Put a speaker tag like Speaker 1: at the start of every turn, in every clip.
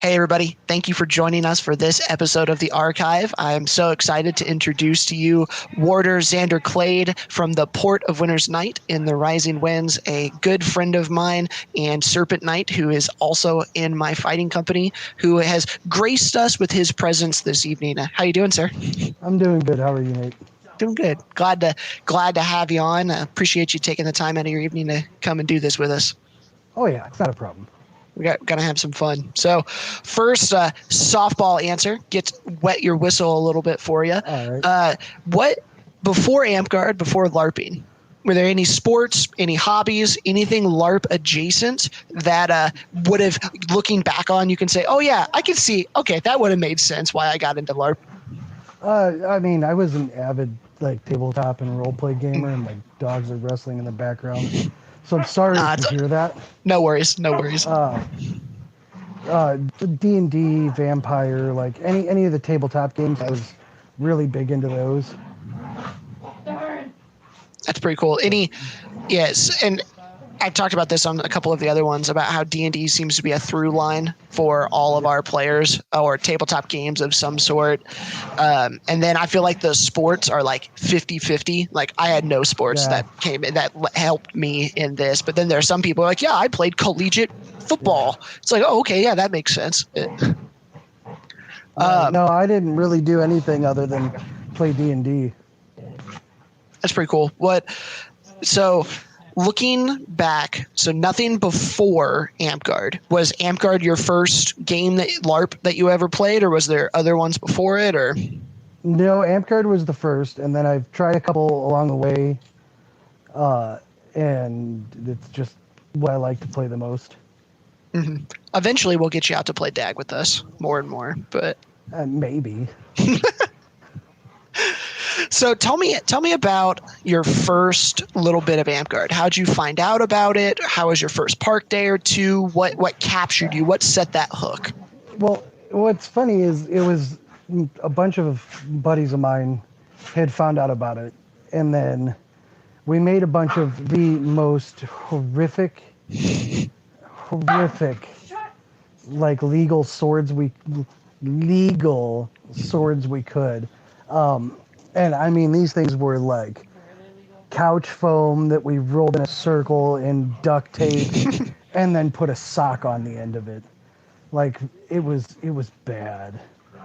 Speaker 1: Hey, everybody. Thank you for joining us for this episode of The Archive. I'm so excited to introduce to you Warder Zander from the Port of Winter's Night in the Rising Winds, a good friend of mine, and Serpent Knight, who is also in my fighting company, who has graced us with his presence this evening. How you doing, sir?
Speaker 2: I'm doing good. How are you, Nate?
Speaker 1: Doing good. Glad to have you on. Appreciate you taking the time out of your evening to come and do this with us.
Speaker 2: Oh, yeah. It's not a problem.
Speaker 1: We're gonna have some fun. So, first softball answer. Get wet your whistle a little bit for you.
Speaker 2: All right.
Speaker 1: What before Amtgard, before LARPing, were there any sports, any hobbies, anything LARP adjacent that would have, looking back on, you can say, oh yeah, I can see. Okay, that would have made sense why I got into LARP.
Speaker 2: I mean, I was an avid tabletop and role play gamer, and dogs are wrestling in the background. So I'm sorry to hear that.
Speaker 1: No worries. No worries.
Speaker 2: D&D, Vampire, any of the tabletop games, I was really big into those.
Speaker 1: That's pretty cool. Yes, and I've talked about this on a couple of the other ones about how D&D seems to be a through line for all of our players or tabletop games of some sort. And then I feel like the sports are 50-50. Like I had no sports that helped me in this. But then there are some people like, yeah, I played collegiate football. Yeah. It's like, oh, okay, yeah, that makes sense.
Speaker 2: No, I didn't really do anything other than play D&D.
Speaker 1: That's pretty cool. So looking back, so nothing before Amtgard. Was Amtgard your first game LARP that you ever played, or was there other ones before it? Or
Speaker 2: no, Amtgard was the first, and then I've tried a couple along the way, and it's just what I like to play the most.
Speaker 1: Mm-hmm. Eventually, we'll get you out to play DAG with us more and more, but
Speaker 2: maybe.
Speaker 1: So tell me about your first little bit of Amtgard. How'd you find out about it? How was your first park day or two? What captured you? What set that hook?
Speaker 2: Well, what's funny is it was a bunch of buddies of mine had found out about it, and then we made a bunch of the most horrific legal swords we could. And I mean, these things were like couch foam that we rolled in a circle in duct tape and then put a sock on the end of it. Like it was bad.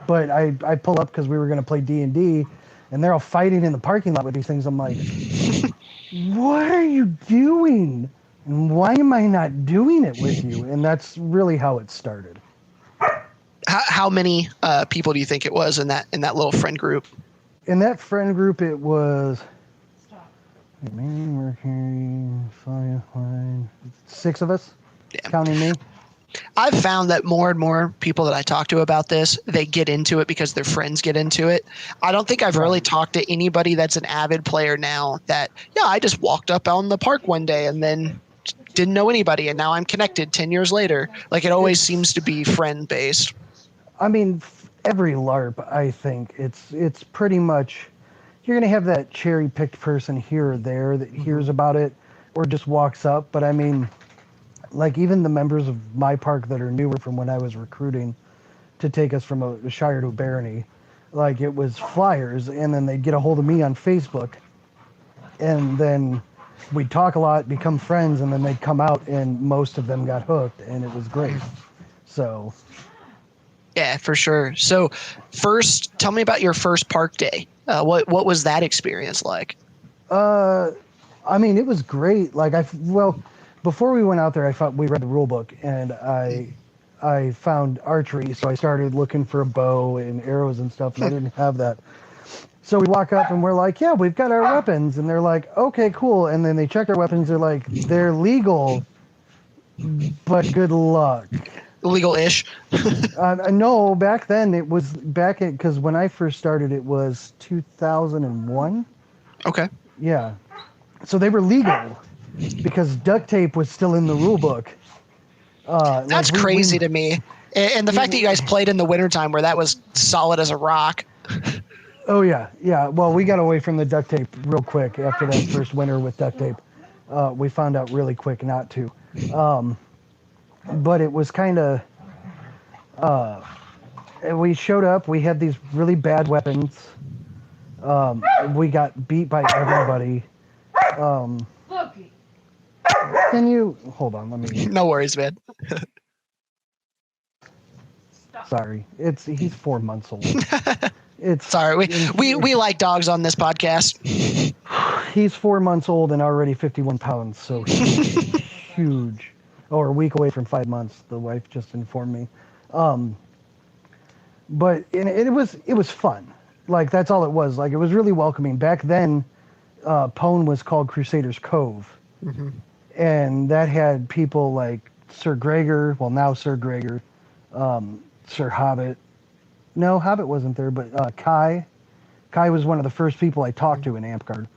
Speaker 2: But I pull up because we were going to play D&D, and they're all fighting in the parking lot with these things. I'm like, what are you doing? And why am I not doing it with you? And that's really how it started.
Speaker 1: How many people do you think it was in that little friend group?
Speaker 2: In that friend group, it was Mercury, 6 of us, counting me.
Speaker 1: I've found that more and more people that I talk to about this, they get into it because their friends get into it. I don't think I've really talked to anybody that's an avid player now that, yeah, I just walked up on the park one day and then didn't know anybody, and now I'm connected 10 years later. Like it always seems to be friend-based.
Speaker 2: I mean, every LARP, I think, it's pretty much, you're going to have that cherry-picked person here or there that hears about it or just walks up. But I mean, like even the members of my park that are newer from when I was recruiting to take us from a shire to a barony, like it was flyers, and then they'd get a hold of me on Facebook, and then we'd talk a lot, become friends, and then they'd come out, and most of them got hooked, and it was great. So...
Speaker 1: yeah, for sure. So first, tell me about your first park day. What was that experience like?
Speaker 2: I mean, it was great. Before we went out there, we read the rule book, and I found archery. So I started looking for a bow and arrows and stuff, and I didn't have that. So we walk up and we're like, yeah, we've got our weapons. And they're like, okay, cool. And then they check our weapons. They're like, they're legal, but good luck.
Speaker 1: Legal-ish?
Speaker 2: No, back then it was because when I first started, it was 2001.
Speaker 1: Okay.
Speaker 2: Yeah. So they were legal because duct tape was still in the rule book.
Speaker 1: That's crazy to me. And the fact that you guys played in the wintertime where that was solid as a rock.
Speaker 2: Oh, yeah. Yeah. Well, we got away from the duct tape real quick after that first winter with duct tape. We found out really quick not to. But it was kind of, And we showed up. We had these really bad weapons. We got beat by everybody. Can you hold on? Let me.
Speaker 1: No worries, man.
Speaker 2: Sorry, he's 4 months old.
Speaker 1: Sorry, we like dogs on this podcast.
Speaker 2: He's 4 months old and already 51 pounds, so he's huge. Or a week away from 5 months. The wife just informed me. But it was fun. Like, that's all it was. Like, it was really welcoming. Back then, Pone was called Crusaders Cove.
Speaker 1: Mm-hmm.
Speaker 2: And that had people like Sir Gregor, well, now Sir Gregor, Sir Hobbit. No, Hobbit wasn't there, but Kai. Kai was one of the first people I talked to in Amtgard.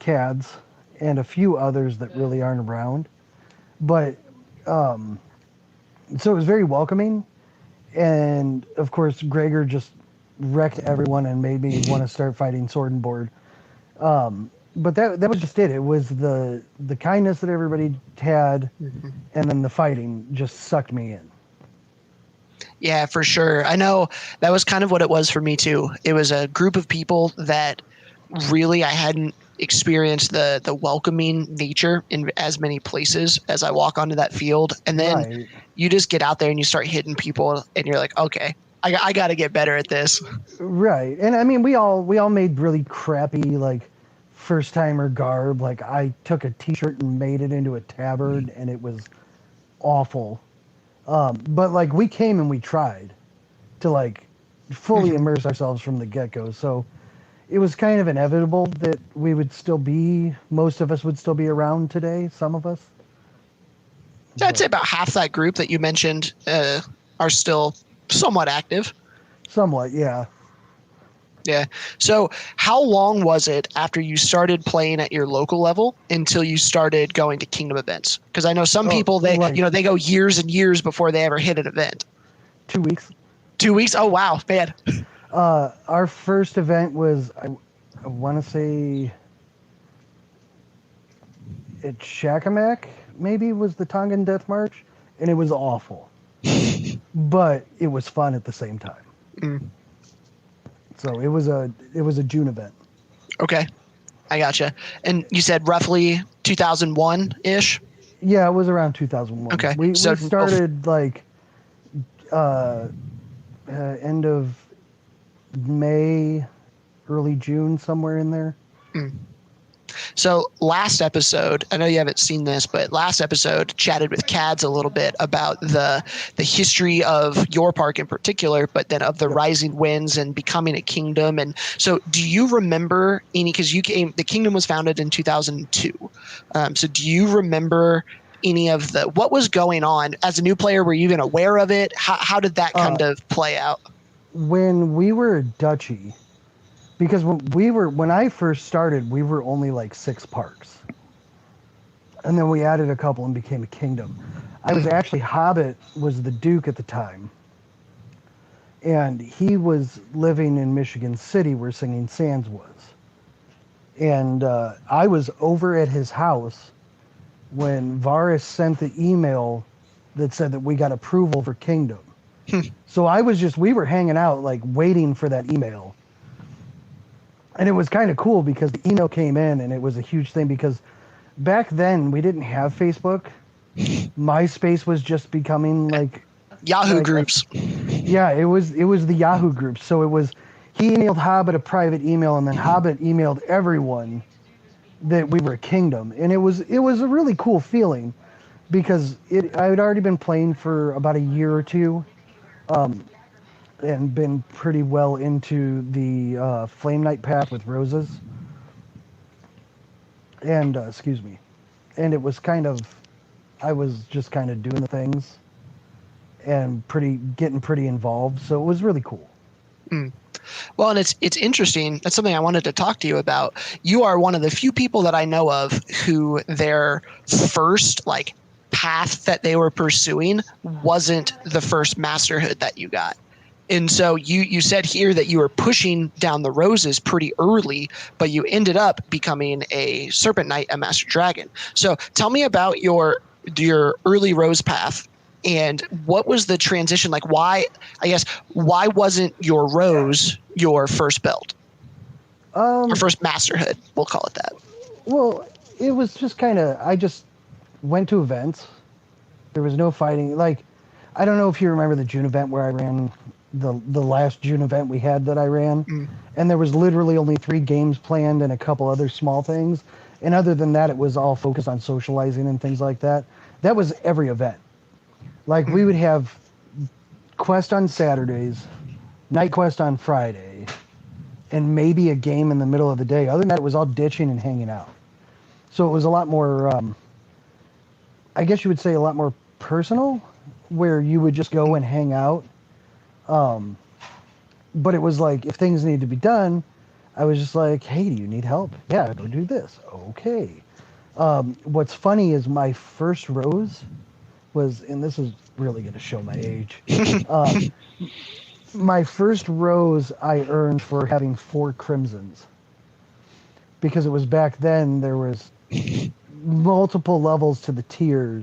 Speaker 2: Cads, and a few others that really aren't around. But, so it was very welcoming. And, of course, Gregor just wrecked everyone and made me want to start fighting sword and board. But that was just it. It was the kindness that everybody had, mm-hmm. and then the fighting just sucked me in.
Speaker 1: Yeah, for sure. I know that was kind of what it was for me too. It was a group of people that really I hadn't experienced the welcoming nature in as many places as I walk onto that field. And then you just get out there and you start hitting people and you're like, okay, I got to get better at this.
Speaker 2: Right. And I mean, we all made really crappy, like, first timer garb. Like, I took a t-shirt and made it into a tabard and it was awful. But like, we came and we tried to like fully immerse ourselves from the get-go. So it was kind of inevitable that we would still be, most of us would still be around today. Some of us.
Speaker 1: I'd say about half that group that you mentioned are still somewhat active.
Speaker 2: Somewhat, yeah.
Speaker 1: Yeah. So how long was it after you started playing at your local level until you started going to Kingdom events? Because I know some people, they go years and years before they ever hit an event.
Speaker 2: 2 weeks.
Speaker 1: 2 weeks? Oh, wow, man.
Speaker 2: Our first event was, I want to say, at Shakamak, maybe, was the Tongan Death March, and it was awful. But it was fun at the same time. Mm. So it was a June event. Okay,
Speaker 1: I gotcha. And you said roughly 2001-ish?
Speaker 2: Yeah, it was around 2001.
Speaker 1: Okay.
Speaker 2: We started like end of May, early June, somewhere in there.
Speaker 1: Mm. So last episode, I know you haven't seen this, but last episode chatted with Cads a little bit about the history of your park in particular, but then of the Rising Winds and becoming a kingdom. And so do you remember any, because the kingdom was founded in 2002. So do you remember any of what was going on as a new player? Were you even aware of it? How did that kind of play out?
Speaker 2: When we were a duchy, because when I first started, we were only like 6 parks. And then we added a couple and became a kingdom. I was actually, Hobbit was the Duke at the time. And he was living in Michigan City where Singing Sands was. And I was over at his house when Varus sent the email that said that we got approval for kingdom. So we were hanging out, like, waiting for that email. And it was kind of cool because the email came in and it was a huge thing because back then we didn't have Facebook. MySpace was just becoming like
Speaker 1: Yahoo groups.
Speaker 2: Yeah, it was the Yahoo groups. So he emailed Hobbit a private email and then Hobbit emailed everyone that we were a kingdom. And it was a really cool feeling because I had already been playing for about a year or two. And been pretty well into the Flame Knight path with roses. And, and it was I was just kind of doing the things and getting pretty involved. So it was really cool.
Speaker 1: Mm. Well, and it's interesting. That's something I wanted to talk to you about. You are one of the few people that I know of who their first, like, path that they were pursuing wasn't the first masterhood that you got. And so you said here that you were pushing down the roses pretty early, but you ended up becoming a Serpent Knight, a Master Dragon. So tell me about your early rose path. And what was the transition like? Why wasn't your rose your first belt? Or first masterhood, we'll call it that.
Speaker 2: Well, it was just kind of, I just went to events. There was no fighting. Like, I don't know if you remember the June event where I ran the last June event we had that I ran. And there was literally only 3 games planned and a couple other small things. And other than that, it was all focused on socializing and things like that. That was every event. Like, we would have quest on Saturdays, night quest on Friday, and maybe a game in the middle of the day. Other than that, it was all ditching and hanging out. So it was a lot more, I guess you would say a lot more personal, where you would just go and hang out. But it was like, if things needed to be done, I was just like, hey, do you need help? Yeah, go do this. Okay. What's funny is my first rose was, and this is really going to show my age. My first rose I earned for having 4 crimsons. Because it was back then, there was multiple levels to the tier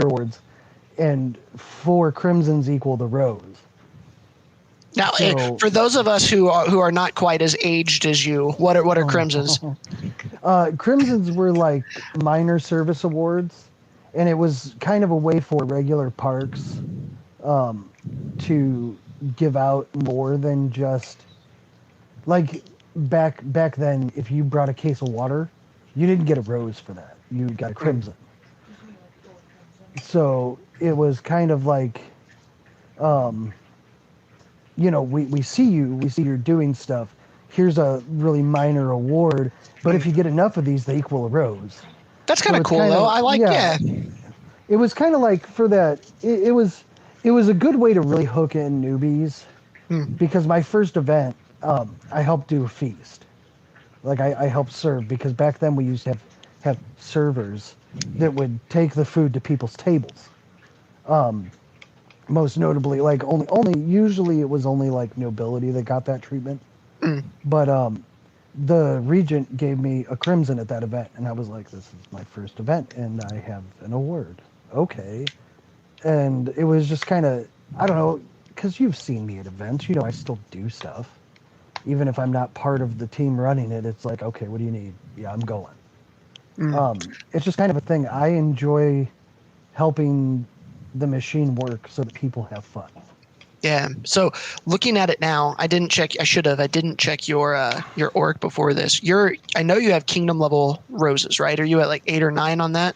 Speaker 2: awards, and 4 crimsons equal the rose.
Speaker 1: Now, for those of us who are not quite as aged as you, what are crimsons?
Speaker 2: Crimsons were like minor service awards, and it was kind of a way for regular parks to give out more than just, like, back then, if you brought a case of water, you didn't get a rose for that. You got a crimson. So it was kind of like, we see you're doing stuff. Here's a really minor award, but if you get enough of these, they equal a rose.
Speaker 1: That's kind of cool, though. I like, yeah.
Speaker 2: It was kind of like, for that, it was a good way to really hook in newbies, because my first event, I helped do a feast. Like, I helped serve, because back then we used to have servers that would take the food to people's tables. Most notably, like, only usually it was only like nobility that got that treatment. But the regent gave me a crimson at that event, and I was like, this is my first event, and I have an award. Okay. And it was just kind of, I don't know, because you've seen me at events, I still do stuff. Even if I'm not part of the team running it, it's like, okay, what do you need? Yeah, I'm going. It's just kind of a thing. I enjoy helping the machine work so that people have fun.
Speaker 1: Yeah. So looking at it now, I didn't check your org before this. I know you have kingdom level roses, right? Are you at like 8 or 9 on that?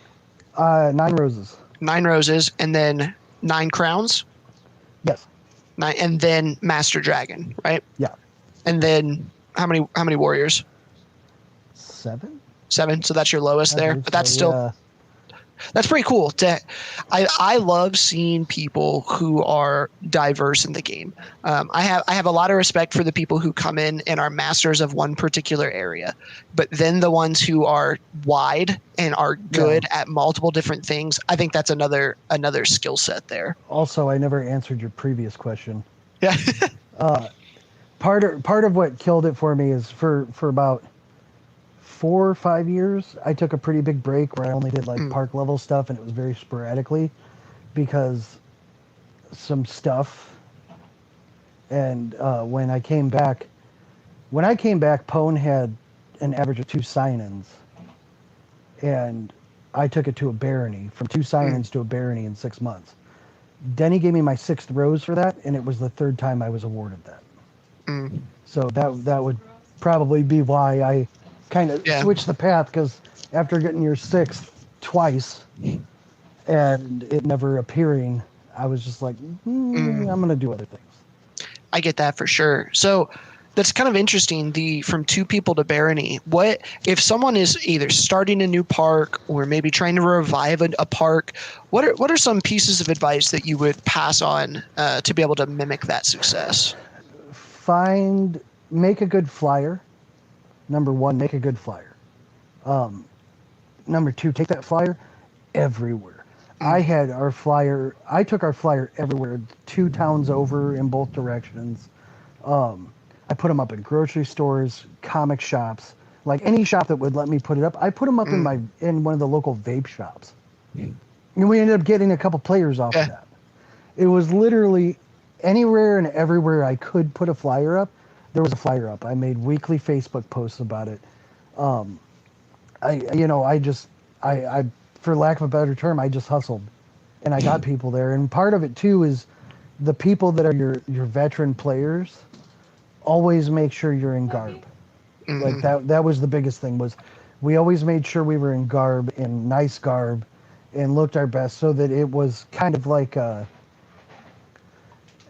Speaker 2: 9 roses.
Speaker 1: 9 roses, and then 9 crowns?
Speaker 2: Yes.
Speaker 1: 9, and then Master Dragon, right?
Speaker 2: Yeah.
Speaker 1: And then how many warriors?
Speaker 2: 7.
Speaker 1: 7. So that's your lowest there, but that's still.
Speaker 2: Yeah.
Speaker 1: That's pretty cool. I love seeing people who are diverse in the game. I have a lot of respect for the people who come in and are masters of one particular area, but then the ones who are wide and are good at multiple different things. I think that's another skill set there.
Speaker 2: Also, I never answered your previous question.
Speaker 1: Yeah.
Speaker 2: Part of what killed it for me is for about 4 or 5 years, I took a pretty big break where I only did like park level stuff, and it was very sporadically because some stuff. And when I came back, Pone had an average of 2 sign-ins, and I took it to a barony, from 2 sign-ins to a barony in 6 months. Denny gave me my 6th rose for that, and it was the 3rd time I was awarded that. So that would probably be why I kind of switch the path, because after getting your 6th twice and it never appearing, I was just like, I'm going to do other things.
Speaker 1: I get that for sure. So that's kind of interesting. From 2 people to barony. What if someone is either starting a new park or maybe trying to revive a park? What are some pieces of advice that you would pass on to be able to mimic that success?
Speaker 2: Make a good flyer. Number 1, make a good flyer. Number 2, take that flyer everywhere. I took our flyer everywhere, 2 towns over in both directions. I put them up in grocery stores, comic shops, like any shop that would let me put it up. I put them up in one of the local vape shops. And we ended up getting a couple players off of that. It was literally anywhere and everywhere I could put a flyer up, there was a flyer up. I made weekly Facebook posts about it. I for lack of a better term, I just hustled, and I got people there. And part of it too is the people that are your veteran players always make sure you're in garb. Like that was the biggest thing, was we always made sure we were in garb, in nice garb, and looked our best, so that it was kind of like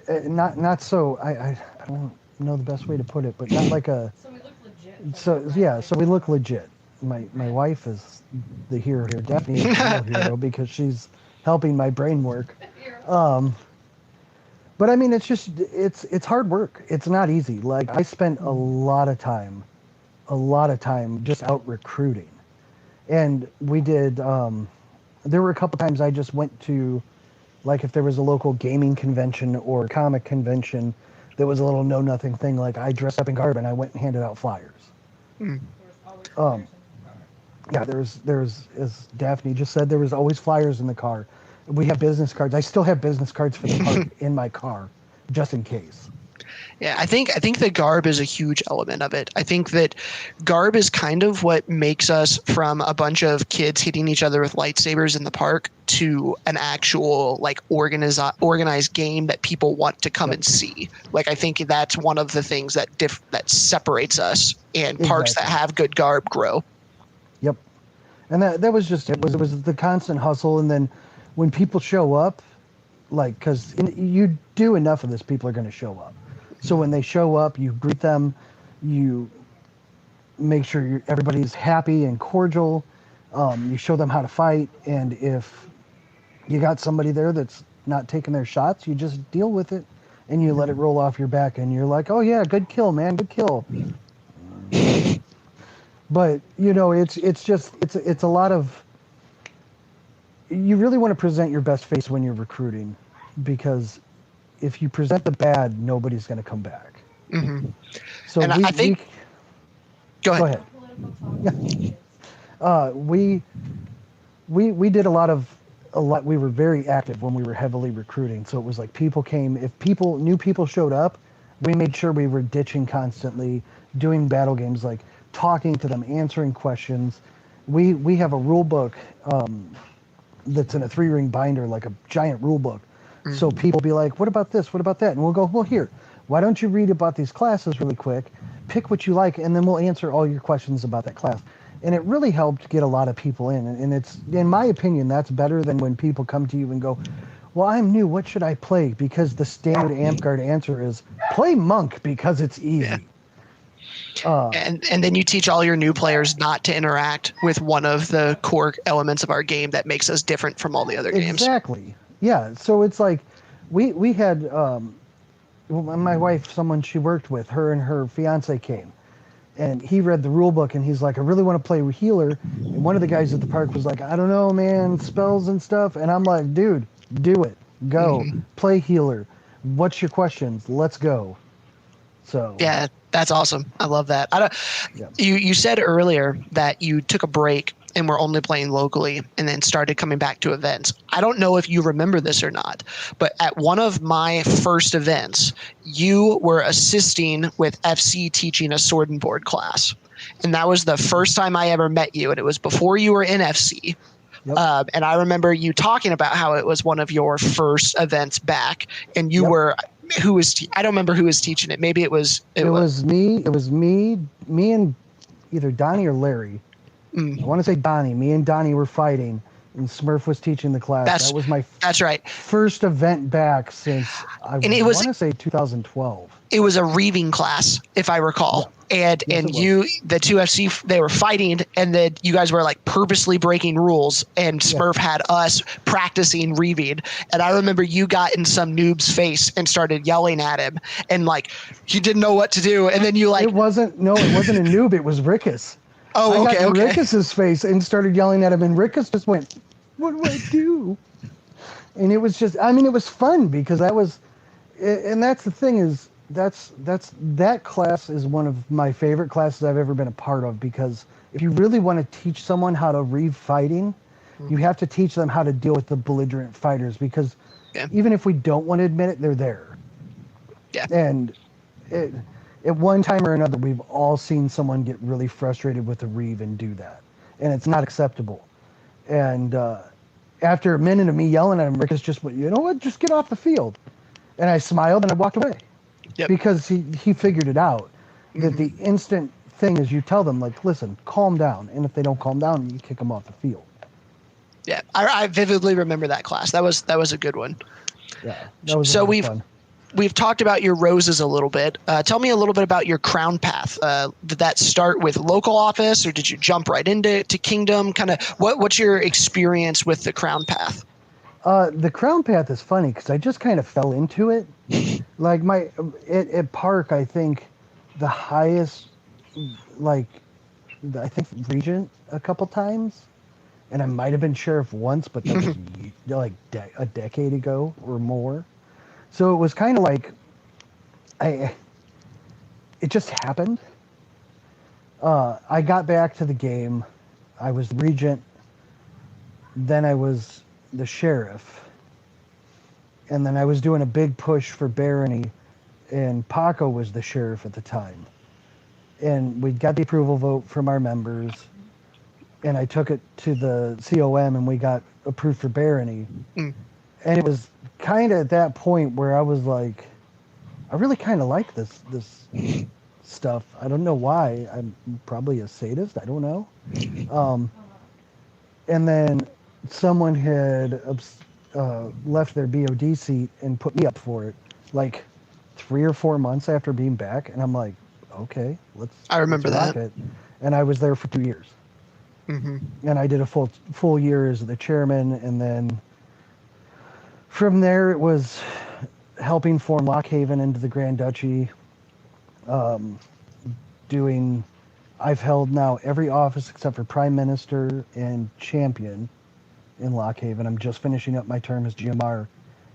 Speaker 2: not so I don't know the best way to put it, but not like a
Speaker 3: So we look legit.
Speaker 2: so we look legit. My wife is the hero here. Daphne is the real hero because she's helping my brain work. But I mean, it's hard work. It's not easy. Like, I spent a lot of time just out recruiting. And we did, there were a couple times I just went to, like, if there was a local gaming convention or comic convention that was a little know-nothing thing, like, I dressed up in garb and I went and handed out flyers. Yeah, there's, as Daphne just said, there was always flyers in the car. We have business cards. I still have business cards for the park in my car, just in case.
Speaker 1: Yeah, I think the garb is a huge element of it. I think that garb is kind of what makes us from a bunch of kids hitting each other with lightsabers in the park to an actual, like, organized game that people want to come and see. Like, I think that's one of the things that separates us, and parks that have good garb grow.
Speaker 2: Yep. And that was just it. Was the constant hustle, and then when people show up, like, because you do enough of this, people are going to show up. So when they show up, you greet them, you make sure everybody's happy and cordial. You show them how to fight, and if you got somebody there that's not taking their shots, you just deal with it, and you let it roll off your back, and you're like, oh yeah, good kill, man, good kill. But you know, it's a lot of. You really want to present your best face when you're recruiting, because if you present the bad, nobody's going to come back. So
Speaker 1: and I think. Go ahead.
Speaker 2: We did a lot. We were very active when we were heavily recruiting. So it was like people came. If new people showed up, we made sure we were ditching constantly, doing battle games, like talking to them, answering questions. We have a rule book that's in a 3-ring binder, like a giant rule book. So people be like, what about this? What about that? And we'll go, well, here, why don't you read about these classes really quick, pick what you like, and then we'll answer all your questions about that class. And it really helped get a lot of people in. And it's, in my opinion, that's better than when people come to you and go, well, I'm new, what should I play? Because the standard Amtgard answer is, play Monk because it's easy.
Speaker 1: And then you teach all your new players not to interact with one of the core elements of our game that makes us different from all the other games.
Speaker 2: Exactly. Yeah. So it's like we had my wife, someone she worked with, her and her fiance came, and he read the rule book and he's like, I really want to play healer. And one of the guys at the park was like, I don't know, man, spells and stuff. And I'm like, dude, do it. Go play healer. What's your questions? Let's go. So
Speaker 1: yeah. That's awesome. I love that. You said earlier that you took a break and were only playing locally and then started coming back to events. I don't know if you remember this or not, but at one of my first events, you were assisting with FC teaching a sword and board class. And that was the first time I ever met you, and it was before you were in FC. Yep. And I remember you talking about how it was one of your first events back, and you were... I don't remember who was teaching it. Maybe it was
Speaker 2: me. It was me and either Donnie or Larry. I want to say Donnie. Me and Donnie were fighting, and Smurf was teaching the class. That was my first event back since I want to say 2012.
Speaker 1: It was a reaving class, if I recall. Yeah. And you, the two FC, they were fighting, and then you guys were like purposely breaking rules, and Smurf had us practicing reaving. And I remember you got in some noob's face and started yelling at him, and like he didn't know what to do. And then you like
Speaker 2: it wasn't a noob, it was Rickus.
Speaker 1: Oh,
Speaker 2: I got in Rickus's face and started yelling at him, and Rickus just went, "What do I do?" And it was just, I mean, it was fun because that was, and that's the thing is. That class is one of my favorite classes I've ever been a part of, because if you really want to teach someone how to read fighting, You have to teach them how to deal with the belligerent fighters because
Speaker 1: Yeah.
Speaker 2: even if we don't want to admit it, they're there.
Speaker 1: Yeah.
Speaker 2: And at one time or another, we've all seen someone get really frustrated with a Reeve and do that. And it's not acceptable. And after a minute of me yelling at him, Rick is just, you know what, just get off the field. And I smiled and I walked away.
Speaker 1: Yep.
Speaker 2: Because he figured it out. That the instant thing is you tell them, like, listen, calm down. And if they don't calm down, you kick them off the field.
Speaker 1: Yeah, I vividly remember that class. That was a good one.
Speaker 2: Yeah, that was
Speaker 1: So
Speaker 2: fun.
Speaker 1: We've talked about your roses a little bit. Tell me a little bit about your crown path. Did that start with local office, or did you jump right into Kingdom? Kind of what's your experience with the crown path?
Speaker 2: The crown path is funny because I just kind of fell into it. Like at Park, I think the highest, I think Regent a couple times, and I might have been Sheriff once, but that was like a decade ago or more. So it was kind of like, it just happened. I got back to the game. I was Regent. Then I was the Sheriff. And then I was doing a big push for Barony, and Paco was the Sheriff at the time. And we got the approval vote from our members, and I took it to the COM, and we got approved for Barony. And it was kind of at that point where I was like, I really kind of like this stuff. I don't know why. I'm probably a sadist. I don't know. And then someone had left their BOD seat and put me up for it, like 3 or 4 months after being back. And I'm like, okay,
Speaker 1: I remember
Speaker 2: let's rock
Speaker 1: that.
Speaker 2: it. And I was there for 2 years. And I did a full year as the chairman, and then from there, it was helping form Lockhaven into the Grand Duchy. I've held now every office except for Prime Minister and Champion in Lockhaven. I'm just finishing up my term as GMR.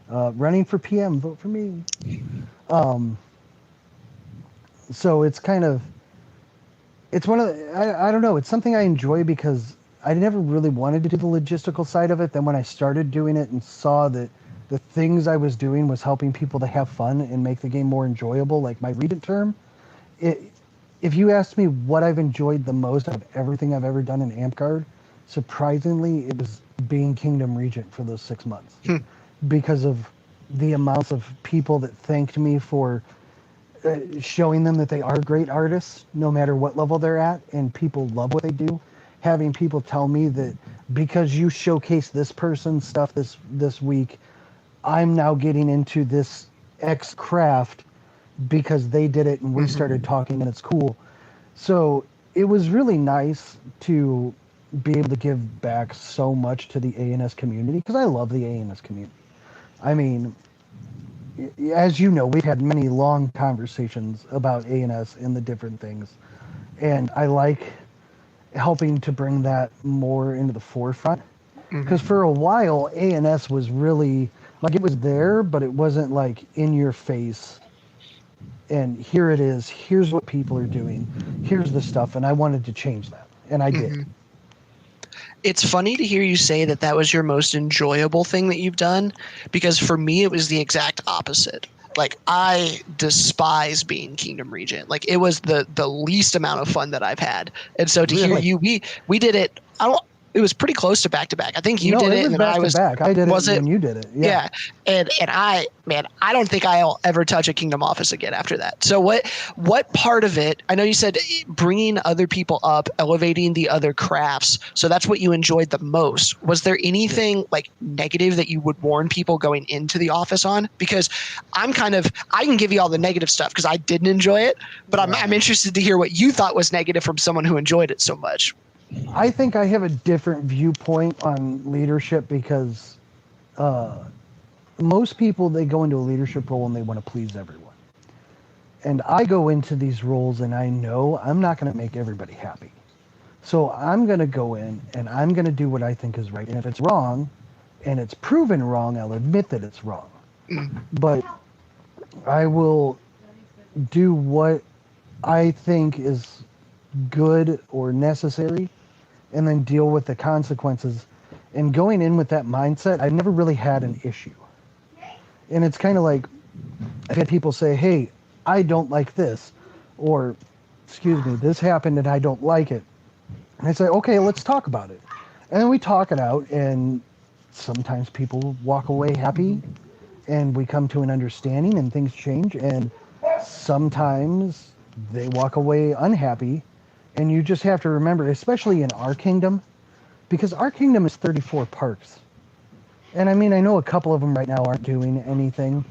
Speaker 2: Running for PM, vote for me. So it's kind of, it's one of the, I don't know, it's something I enjoy because I never really wanted to do the logistical side of it. Then when I started doing it and saw that the things I was doing was helping people to have fun and make the game more enjoyable, like my Regent term. If you asked me what I've enjoyed the most out of everything I've ever done in Amtgard, surprisingly, it was being Kingdom Regent for those 6 months. Because of the amounts of people that thanked me for showing them that they are great artists, no matter what level they're at, and people love what they do. Having people tell me that because you showcase this person's stuff this week, I'm now getting into this X craft because they did it and we started talking and it's cool. So it was really nice to be able to give back so much to the ANS community because I love the ANS community. I mean, as you know, we've had many long conversations about ANS and the different things. And I like helping to bring that more into the forefront. Because for a while, ANS was really, like, it was there, but it wasn't like in your face. And here it is. Here's what people are doing. Here's the stuff. And I wanted to change that. And I did.
Speaker 1: It's funny to hear you say that that was your most enjoyable thing that you've done, because for me, it was the exact opposite. Like, I despise being Kingdom Regent. Like, it was the least amount of fun that I've had. And so to hear you, we did it. It was pretty close to back to back. I think you did it, and
Speaker 2: back
Speaker 1: I was
Speaker 2: back. I did it
Speaker 1: when
Speaker 2: you did it.
Speaker 1: Yeah. And I don't think I'll ever touch a Kingdom office again after that. So what part of it? I know you said bringing other people up, elevating the other crafts. So that's what you enjoyed the most. Was there anything like negative that you would warn people going into the office on? Because I can give you all the negative stuff because I didn't enjoy it, but I'm interested to hear what you thought was negative from someone who enjoyed it so much.
Speaker 2: I think I have a different viewpoint on leadership because most people, they go into a leadership role and they want to please everyone. And I go into these roles and I know I'm not going to make everybody happy. So I'm going to go in and I'm going to do what I think is right. And if it's wrong and it's proven wrong, I'll admit that it's wrong. But I will do what I think is good or necessary and then deal with the consequences. And going in with that mindset, I've never really had an issue. And it's kind of like, I've had people say, hey, I don't like this, or, excuse me, this happened and I don't like it. And I say, okay, let's talk about it. And then we talk it out, and sometimes people walk away happy, and we come to an understanding and things change, and sometimes they walk away unhappy. And you just have to remember, especially in our kingdom, because our kingdom is 34 parks. And I mean, I know a couple of them right now aren't doing anything,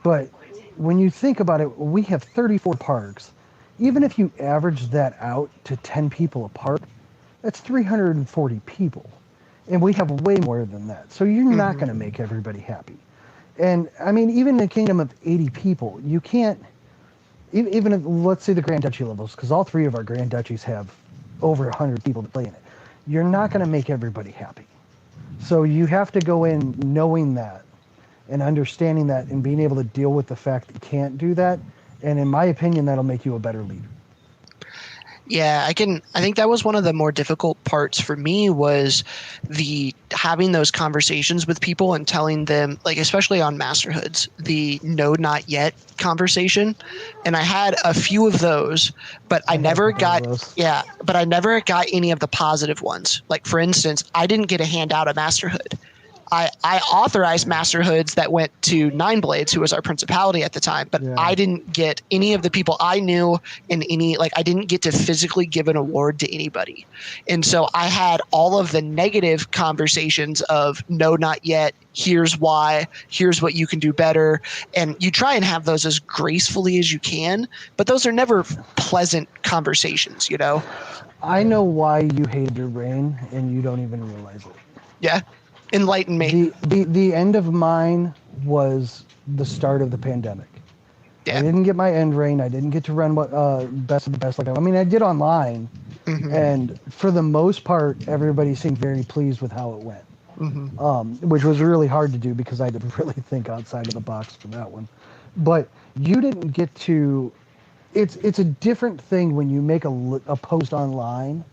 Speaker 2: but when you think about it, we have 34 parks. Even if you average that out to 10 people a park, that's 340 people. And we have way more than that. So you're not going to make everybody happy. And I mean, even in a kingdom of 80 people, you can't, even if, let's say the Grand Duchy levels, because all 3 of our Grand Duchies have over 100 people to play in it. You're not going to make everybody happy. So you have to go in knowing that and understanding that and being able to deal with the fact that you can't do that. And in my opinion, that'll make you a better leader.
Speaker 1: Yeah, I think that was one of the more difficult parts for me, was the having those conversations with people and telling them, like, especially on masterhoods, the no, not yet conversation. And I had a few of those, but I never got any of the positive ones. Like, for instance, I didn't get a handout of masterhood. I authorized masterhoods that went to Nine Blades, who was our principality at the time, but I didn't get any of the people I knew in any, like, I didn't get to physically give an award to anybody. And so I had all of the negative conversations of no, not yet, here's why, here's what you can do better. And you try and have those as gracefully as you can, but those are never pleasant conversations, you know?
Speaker 2: I know why you hated your reign, and you don't even realize it.
Speaker 1: Yeah. Enlighten me.
Speaker 2: The end of mine was the start of the pandemic. Yeah. I didn't get my end reign. I didn't get to run what best of the best like that. I mean, I did online, and for the most part, everybody seemed very pleased with how it went, which was really hard to do because I had to really think outside of the box for that one. But you didn't get to. It's a different thing when you make a post online,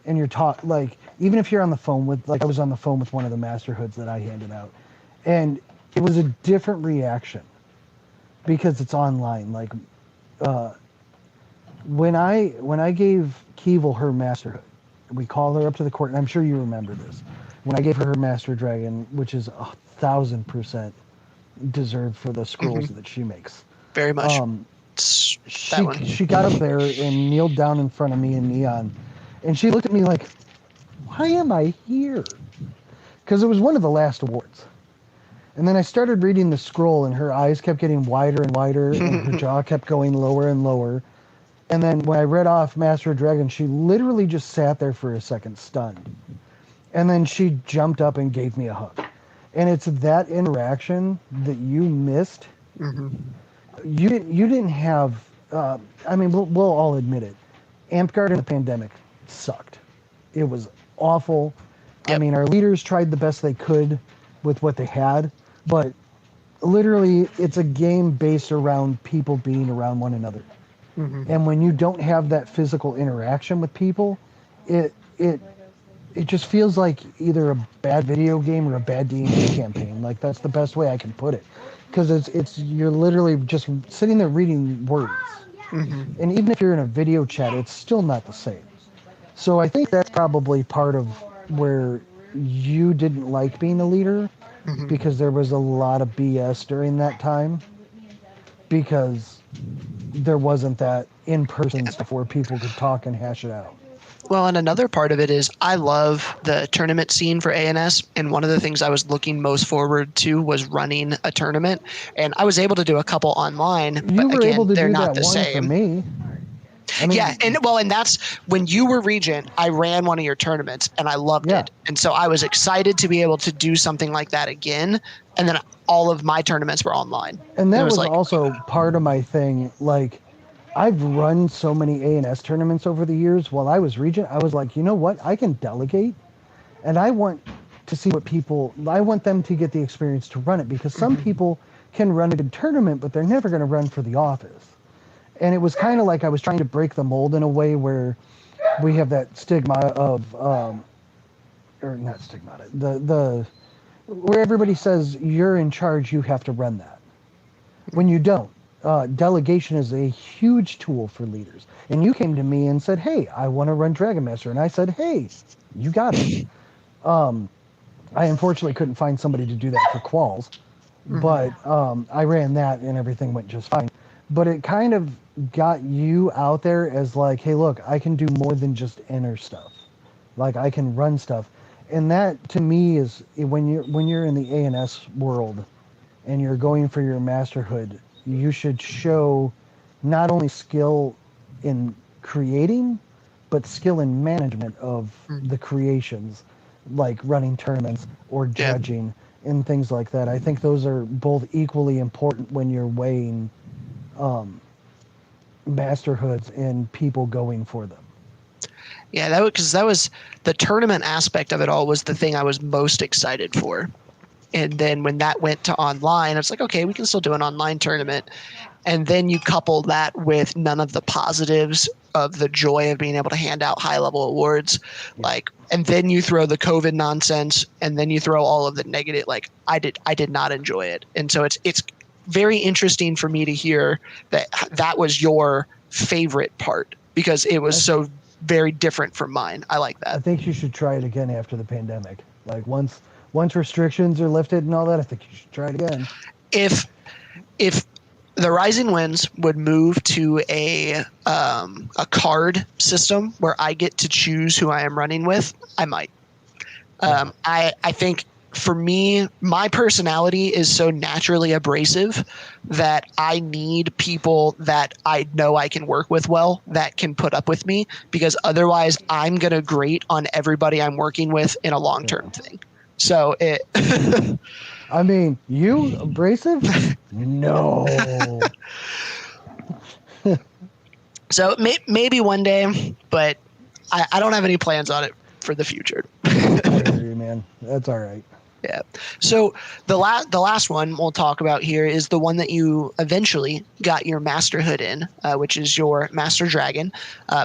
Speaker 2: and you're taught, like, even if you're on the phone with, like, I was on the phone with one of the masterhoods that I handed out, and it was a different reaction because it's online. Like, when I gave Keevil her masterhood, we called her up to the court, and I'm sure you remember this. When I gave her Master Dragon, which is 1,000% deserved for the scrolls that she makes.
Speaker 1: Very much.
Speaker 2: She got up there and kneeled down in front of me and Neon, and she looked at me like, why am I here? Because it was one of the last awards. And then I started reading the scroll, and her eyes kept getting wider and wider, and her jaw kept going lower and lower. And then when I read off Master of Dragon, she literally just sat there for a second, stunned. And then she jumped up and gave me a hug. And it's that interaction that you missed. You didn't have, I mean, we'll all admit it. Amtgard in the pandemic sucked. It was awful. Yep. I mean, our leaders tried the best they could with what they had, but literally it's a game based around people being around one another. And when you don't have that physical interaction with people, it just feels like either a bad video game or a bad D&D campaign. Like, that's the best way I can put it, because it's you're literally just sitting there reading words. And even if you're in a video chat, it's still not the same. So I think that's probably part of where you didn't like being a leader, because there was a lot of BS during that time, because there wasn't that in-person stuff where people could talk and hash it out.
Speaker 1: Well, and another part of it is I love the tournament scene for ANS, and one of the things I was looking most forward to was running a tournament, and I was able to do a couple online, but again, they're not the same.
Speaker 2: For me. I mean,
Speaker 1: yeah, and that's when you were regent, I ran one of your tournaments and I loved it. And so I was excited to be able to do something like that again. And then all of my tournaments were online.
Speaker 2: And that was like, also part of my thing. Like, I've run so many ANS tournaments over the years. While I was regent, I was like, you know what? I can delegate, and I want to see I want them to get the experience to run it, because some people can run a good tournament, but they're never going to run for the office. And it was kind of like I was trying to break the mold in a way where we have that stigma of or not stigmata, the where everybody says you're in charge, you have to run that. When you don't, delegation is a huge tool for leaders. And you came to me and said, hey, I want to run Dragon Master. And I said, hey, you got it. I unfortunately couldn't find somebody to do that for Qualls, but I ran that and everything went just fine. But it kind of got you out there as like, hey, look, I can do more than just enter stuff. Like I can run stuff. And that to me is when you're in the ANS world and you're going for your masterhood, you should show not only skill in creating, but skill in management of the creations, like running tournaments or judging and things like that. I think those are both equally important when you're weighing masterhoods and people going for them.
Speaker 1: Yeah, because that was the tournament aspect of it all was the thing I was most excited for. And then when that went to online, it's like, okay, we can still do an online tournament. And then you couple that with none of the positives of the joy of being able to hand out high level awards. And then you throw the COVID nonsense and then you throw all of the negative. I did not enjoy it. And so it's very interesting for me to hear that was your favorite part because it was so very different from mine. I like that.
Speaker 2: I think you should try it again after the pandemic. Like once restrictions are lifted and all that, I think you should try it again.
Speaker 1: If the Rising Winds would move to a card system where I get to choose who I am running with, I might. I think for me, my personality is so naturally abrasive that I need people that I know I can work with well that can put up with me because otherwise I'm going to grate on everybody I'm working with in a long-term thing. So it...
Speaker 2: I mean, you abrasive? No.
Speaker 1: So maybe one day, but I don't have any plans on it for the future.
Speaker 2: I hear you, man. That's all right.
Speaker 1: Yeah. So the last one we'll talk about here is the one that you eventually got your masterhood in, which is your Master Dragon.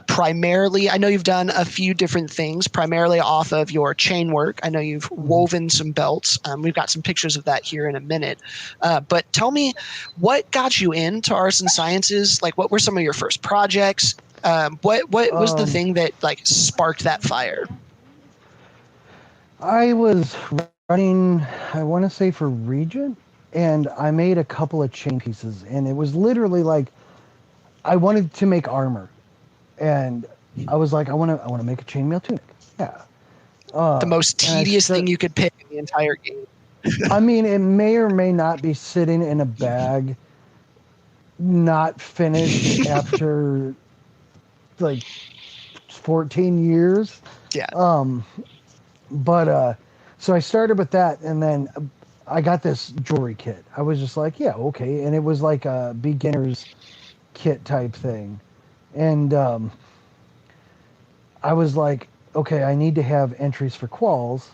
Speaker 1: Primarily, I know you've done a few different things, primarily off of your chain work. I know you've woven some belts. We've got some pictures of that here in a minute. But tell me, what got you into arts and sciences? Like, what were some of your first projects? What was the thing that sparked that fire?
Speaker 2: I was running, I want to say for Regent, and I made a couple of chain pieces, and it was literally like I wanted to make armor, and I was like, I want to make a chainmail tunic. Yeah.
Speaker 1: The most tedious thing you could pick in the entire game.
Speaker 2: I mean, it may or may not be sitting in a bag, not finished after like 14 years.
Speaker 1: Yeah.
Speaker 2: But so I started with that, and then I got this jewelry kit. I was just like, yeah, okay. And it was like a beginner's kit type thing. And I was like, okay, I need to have entries for Qualls.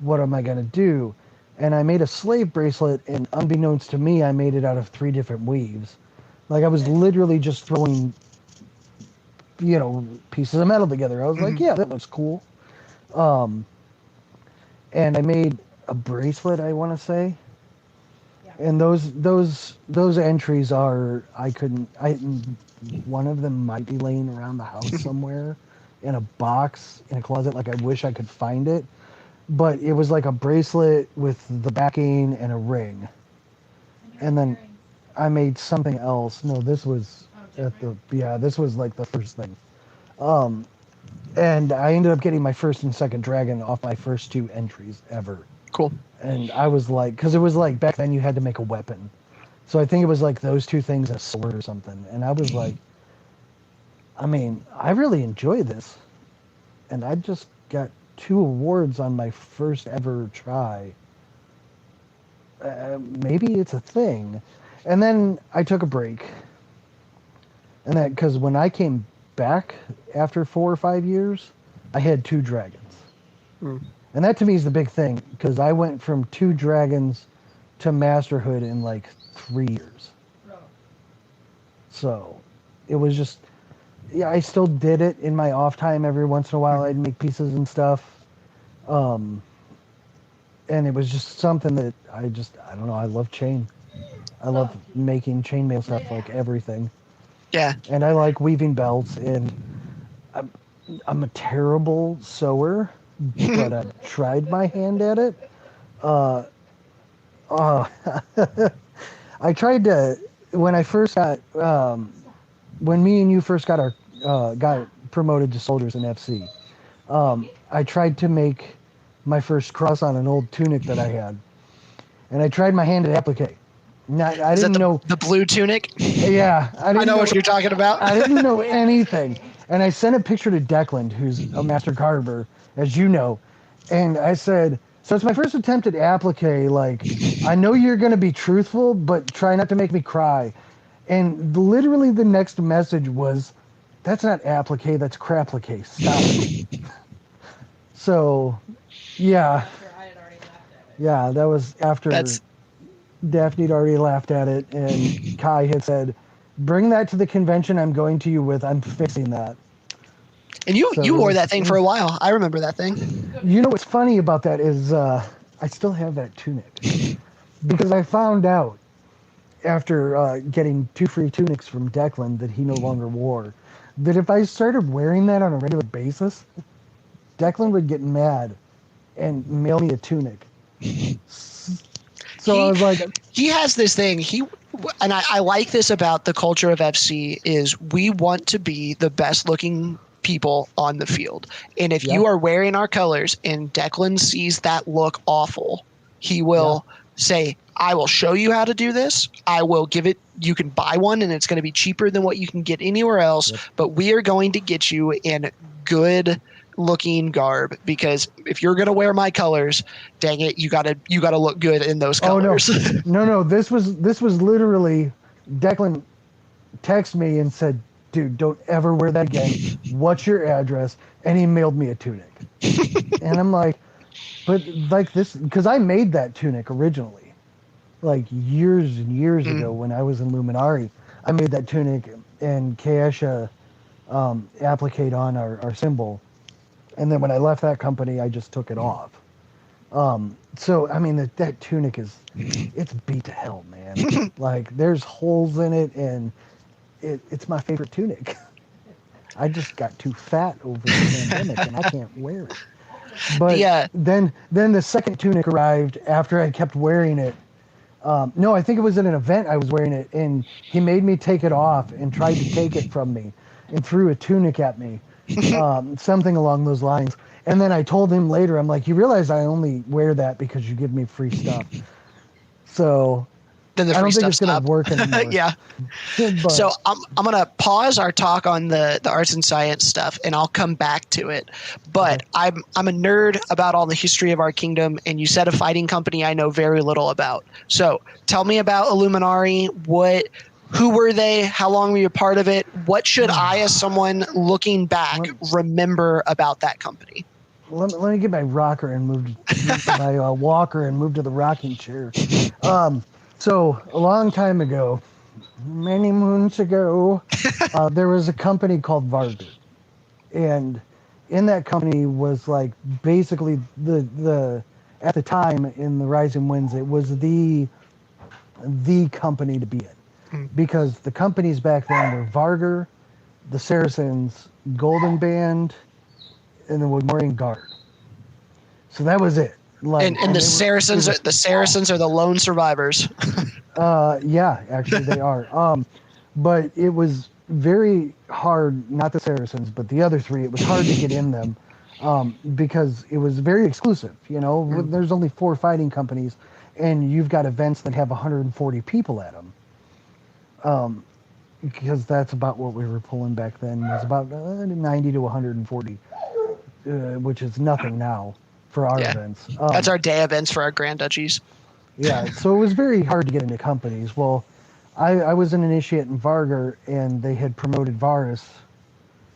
Speaker 2: What am I going to do? And I made a slave bracelet, and unbeknownst to me, I made it out of 3 different weaves. Like I was literally just throwing, pieces of metal together. I was like, yeah, that looks cool. And I made a bracelet, I want to say. And those entries are, one of them might be laying around the house somewhere in a box, in a closet. Like I wish I could find it. But it was like a bracelet with the backing and a ring. And then I made something else. No, this was this was like the first thing. And I ended up getting my first and second dragon off my first 2 entries ever.
Speaker 1: Cool.
Speaker 2: And I was like, because it was like back then you had to make a weapon. So I think it was like those 2 things, a sword or something. And I was like, I mean, I really enjoy this. And I just got 2 awards on my first ever try. Maybe it's a thing. And then I took a break. And that, because when I came back after 4 or 5 years, I had 2 dragons. And that to me is the big thing, because I went from 2 dragons to masterhood in like 3 years. So it was just, I still did it in my off time. Every once in a while I'd make pieces and stuff. And it was just something that I don't know. I love chain. I love making chainmail stuff, like everything.
Speaker 1: Yeah.
Speaker 2: And I like weaving belts. And I'm a terrible sewer, but I've tried my hand at it. Uh, uh, I tried to when I first got when me and you first got got promoted to soldiers in FC. I tried to make my first cross on an old tunic that I had, and I tried my hand at applique. I
Speaker 1: Is that
Speaker 2: didn't know.
Speaker 1: the blue tunic?
Speaker 2: Yeah,
Speaker 1: I know what you're talking about.
Speaker 2: I didn't know anything, and I sent a picture to Declan, who's a master carver, as you know, and I said, "So it's my first attempt at applique. Like, I know you're going to be truthful, but try not to make me cry." And literally, the next message was, "That's not applique. That's craplique. Stop it." So, yeah. Yeah, that was after Daphne had already laughed at it, and Kai had said, "Bring that to the convention I'm going to you with. I'm fixing that."
Speaker 1: And you wore that thing for a while. I remember that thing.
Speaker 2: You know what's funny about that is I still have that tunic. Because I found out after getting 2 free tunics from Declan that he no longer wore, that if I started wearing that on a regular basis, Declan would get mad and mail me a tunic. So I was like,
Speaker 1: he has this thing. And I like this about the culture of FC is we want to be the best looking people on the field. And if you are wearing our colors and Declan sees that look awful, he will say, "I will show you how to do this. I will give it. You can buy one and it's going to be cheaper than what you can get anywhere else. But we are going to get you in good looking garb, because if you're going to wear my colors, dang it, you gotta look good in those colors."
Speaker 2: Oh, no. This was literally Declan texted me and said, "Dude, don't ever wear that again. What's your address?" And he mailed me a tunic. And I'm like, but like this, because I made that tunic originally, like years and years ago when I was in Illuminari. I made that tunic and Kaesha appliqued on our symbol. And then when I left that company, I just took it off. So, I mean, that tunic it's beat to hell, man. Like, there's holes in it, and it's my favorite tunic. I just got too fat over the pandemic, and I can't wear it. But then the second tunic arrived after I kept wearing it. No, I think it was at an event I was wearing it, and he made me take it off and tried to take it from me and threw a tunic at me. Something along those lines. And then I told him later, I'm like, "You realize I only wear that because you give me free stuff." So
Speaker 1: then the
Speaker 2: I
Speaker 1: free
Speaker 2: don't think it's
Speaker 1: stuff
Speaker 2: going to work anymore.
Speaker 1: Yeah.
Speaker 2: But,
Speaker 1: so I'm going to pause our talk on the arts and science stuff, and I'll come back to it. But I'm a nerd about all the history of our kingdom, and you said a fighting company I know very little about. So tell me about Illuminari. Who were they? How long were you a part of it? What should I, as someone looking back, remember about that company?
Speaker 2: Let me get my rocker and move to my walker and move to the rocking chair. So a long time ago, many moons ago, there was a company called Varder, and in that company was like basically the at the time in the Rising Winds, it was the company to be in. Because the companies back then were Varger, the Saracens, Golden Band, and the Woodmorian Guard. So that was it. Like,
Speaker 1: and the Saracens are the lone survivors.
Speaker 2: Yeah, actually they are. But it was very hard, not the Saracens, but the other three. It was hard to get in them because it was very exclusive. You know, there's only 4 fighting companies, and you've got events that have 140 people at them. Because that's about what we were pulling back then, was about 90 to 140, which is nothing now for our events.
Speaker 1: That's our day events for our Grand Duchies.
Speaker 2: Yeah, so it was very hard to get into companies. Well, I was an initiate in Varger, and they had promoted Varus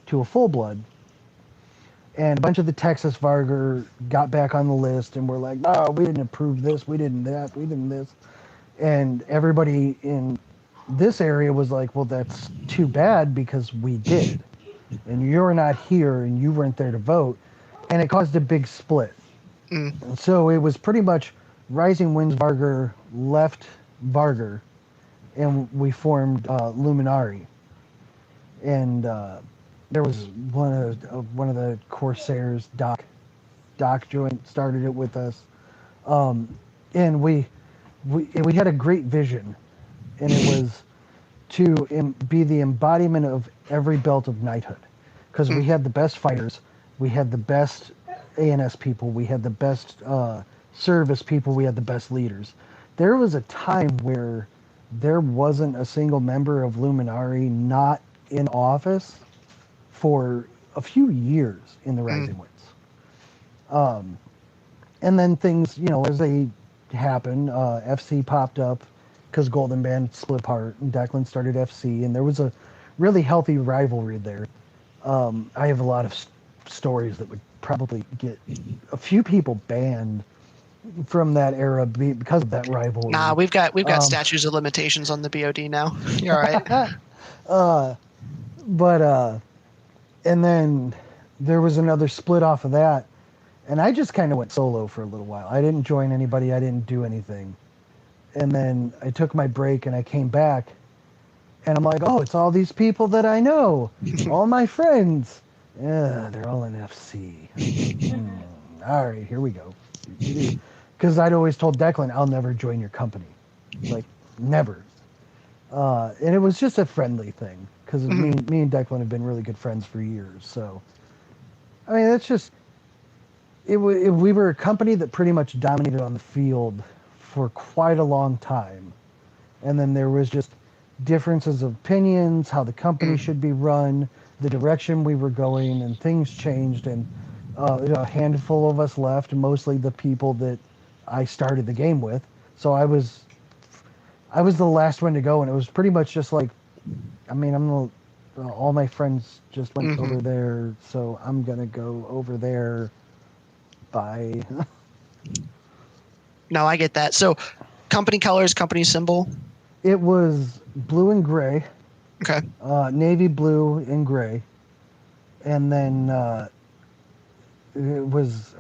Speaker 2: to a full blood. And a bunch of the Texas Varger got back on the list and were like, "Oh, we didn't approve this, we didn't that, we didn't this." And everybody in this area was like, "Well, that's too bad because we did. And you're not here and you weren't there to vote." And it caused a big split.
Speaker 1: Mm.
Speaker 2: So it was pretty much Rising Winds Vargr left Vargr, and we formed Illuminari. And there was one of the Corsairs, Doc Joint, started it with us, and we had a great vision, and it was to be the embodiment of every belt of knighthood, because we had the best fighters, we had the best ANS people, we had the best service people, we had the best leaders. There was a time where there wasn't a single member of Illuminari not in office for a few years in the Rising Winds. And then things, as they happen, FC popped up because Golden Band split apart and Declan started FC, and there was a really healthy rivalry there. I have a lot of stories that would probably get a few people banned from that era because of that rivalry.
Speaker 1: Nah, we've got statutes of limitations on the BOD now. You're all right.
Speaker 2: And then there was another split off of that, and I just kind of went solo for a little while. I didn't join anybody. I didn't do anything. And then I took my break and I came back, and I'm like, oh, it's all these people that I know, all my friends. Yeah, they're all in FC. All right, here we go. Because I'd always told Declan, I'll never join your company. Like, never. And it was just a friendly thing, because me and Declan have been really good friends for years. So, I mean, that's just, we were a company that pretty much dominated on the field for quite a long time. And then there was just differences of opinions, how the company should be run, the direction we were going, and things changed. And a handful of us left, mostly the people that I started the game with. So I was the last one to go, and it was pretty much just like, I mean, all my friends just went over there, so I'm gonna go over there. Bye.
Speaker 1: No, I get that. So, company colors, company symbol.
Speaker 2: It was blue and gray.
Speaker 1: Okay.
Speaker 2: Navy blue and gray, and then it was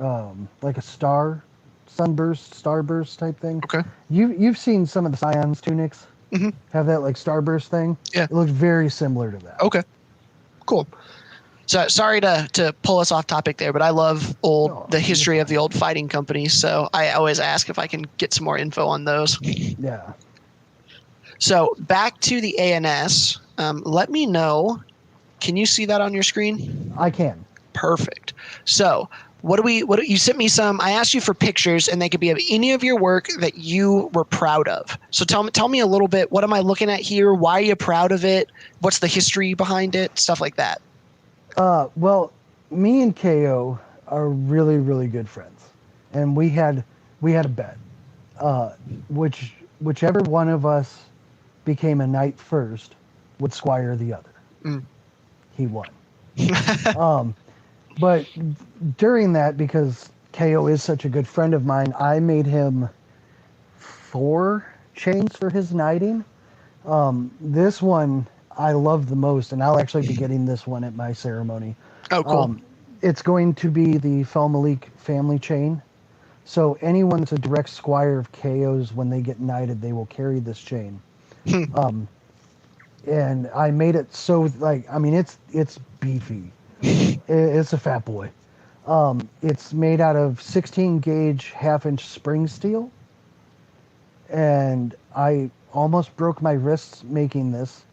Speaker 2: like a starburst type thing.
Speaker 1: Okay.
Speaker 2: You've seen some of the Scions tunics have that like starburst thing.
Speaker 1: Yeah.
Speaker 2: It looks very similar to that.
Speaker 1: Okay. Cool. So sorry to pull us off topic there, but I love the history of the old fighting companies. So I always ask if I can get some more info on those.
Speaker 2: Yeah.
Speaker 1: So back to the ANS. Let me know. Can you see that on your screen?
Speaker 2: I can.
Speaker 1: Perfect. So you sent me some. I asked you for pictures, and they could be of any of your work that you were proud of. So tell me a little bit. What am I looking at here? Why are you proud of it? What's the history behind it? Stuff like that.
Speaker 2: Well, me and KO are really, really good friends, and we had a bet, whichever one of us became a knight first would squire the other. He won. But during that, because KO is such a good friend of mine, I made him 4 chains for his knighting. This one I love the most, and I'll actually be getting this one at my ceremony.
Speaker 1: Oh, cool.
Speaker 2: It's going to be the Felmalik family chain. So anyone that's a direct squire of KO's, when they get knighted, they will carry this chain. And I made it so, like, I mean, it's beefy. It's a fat boy. It's made out of 16 gauge 1/2-inch spring steel. And I almost broke my wrists making this.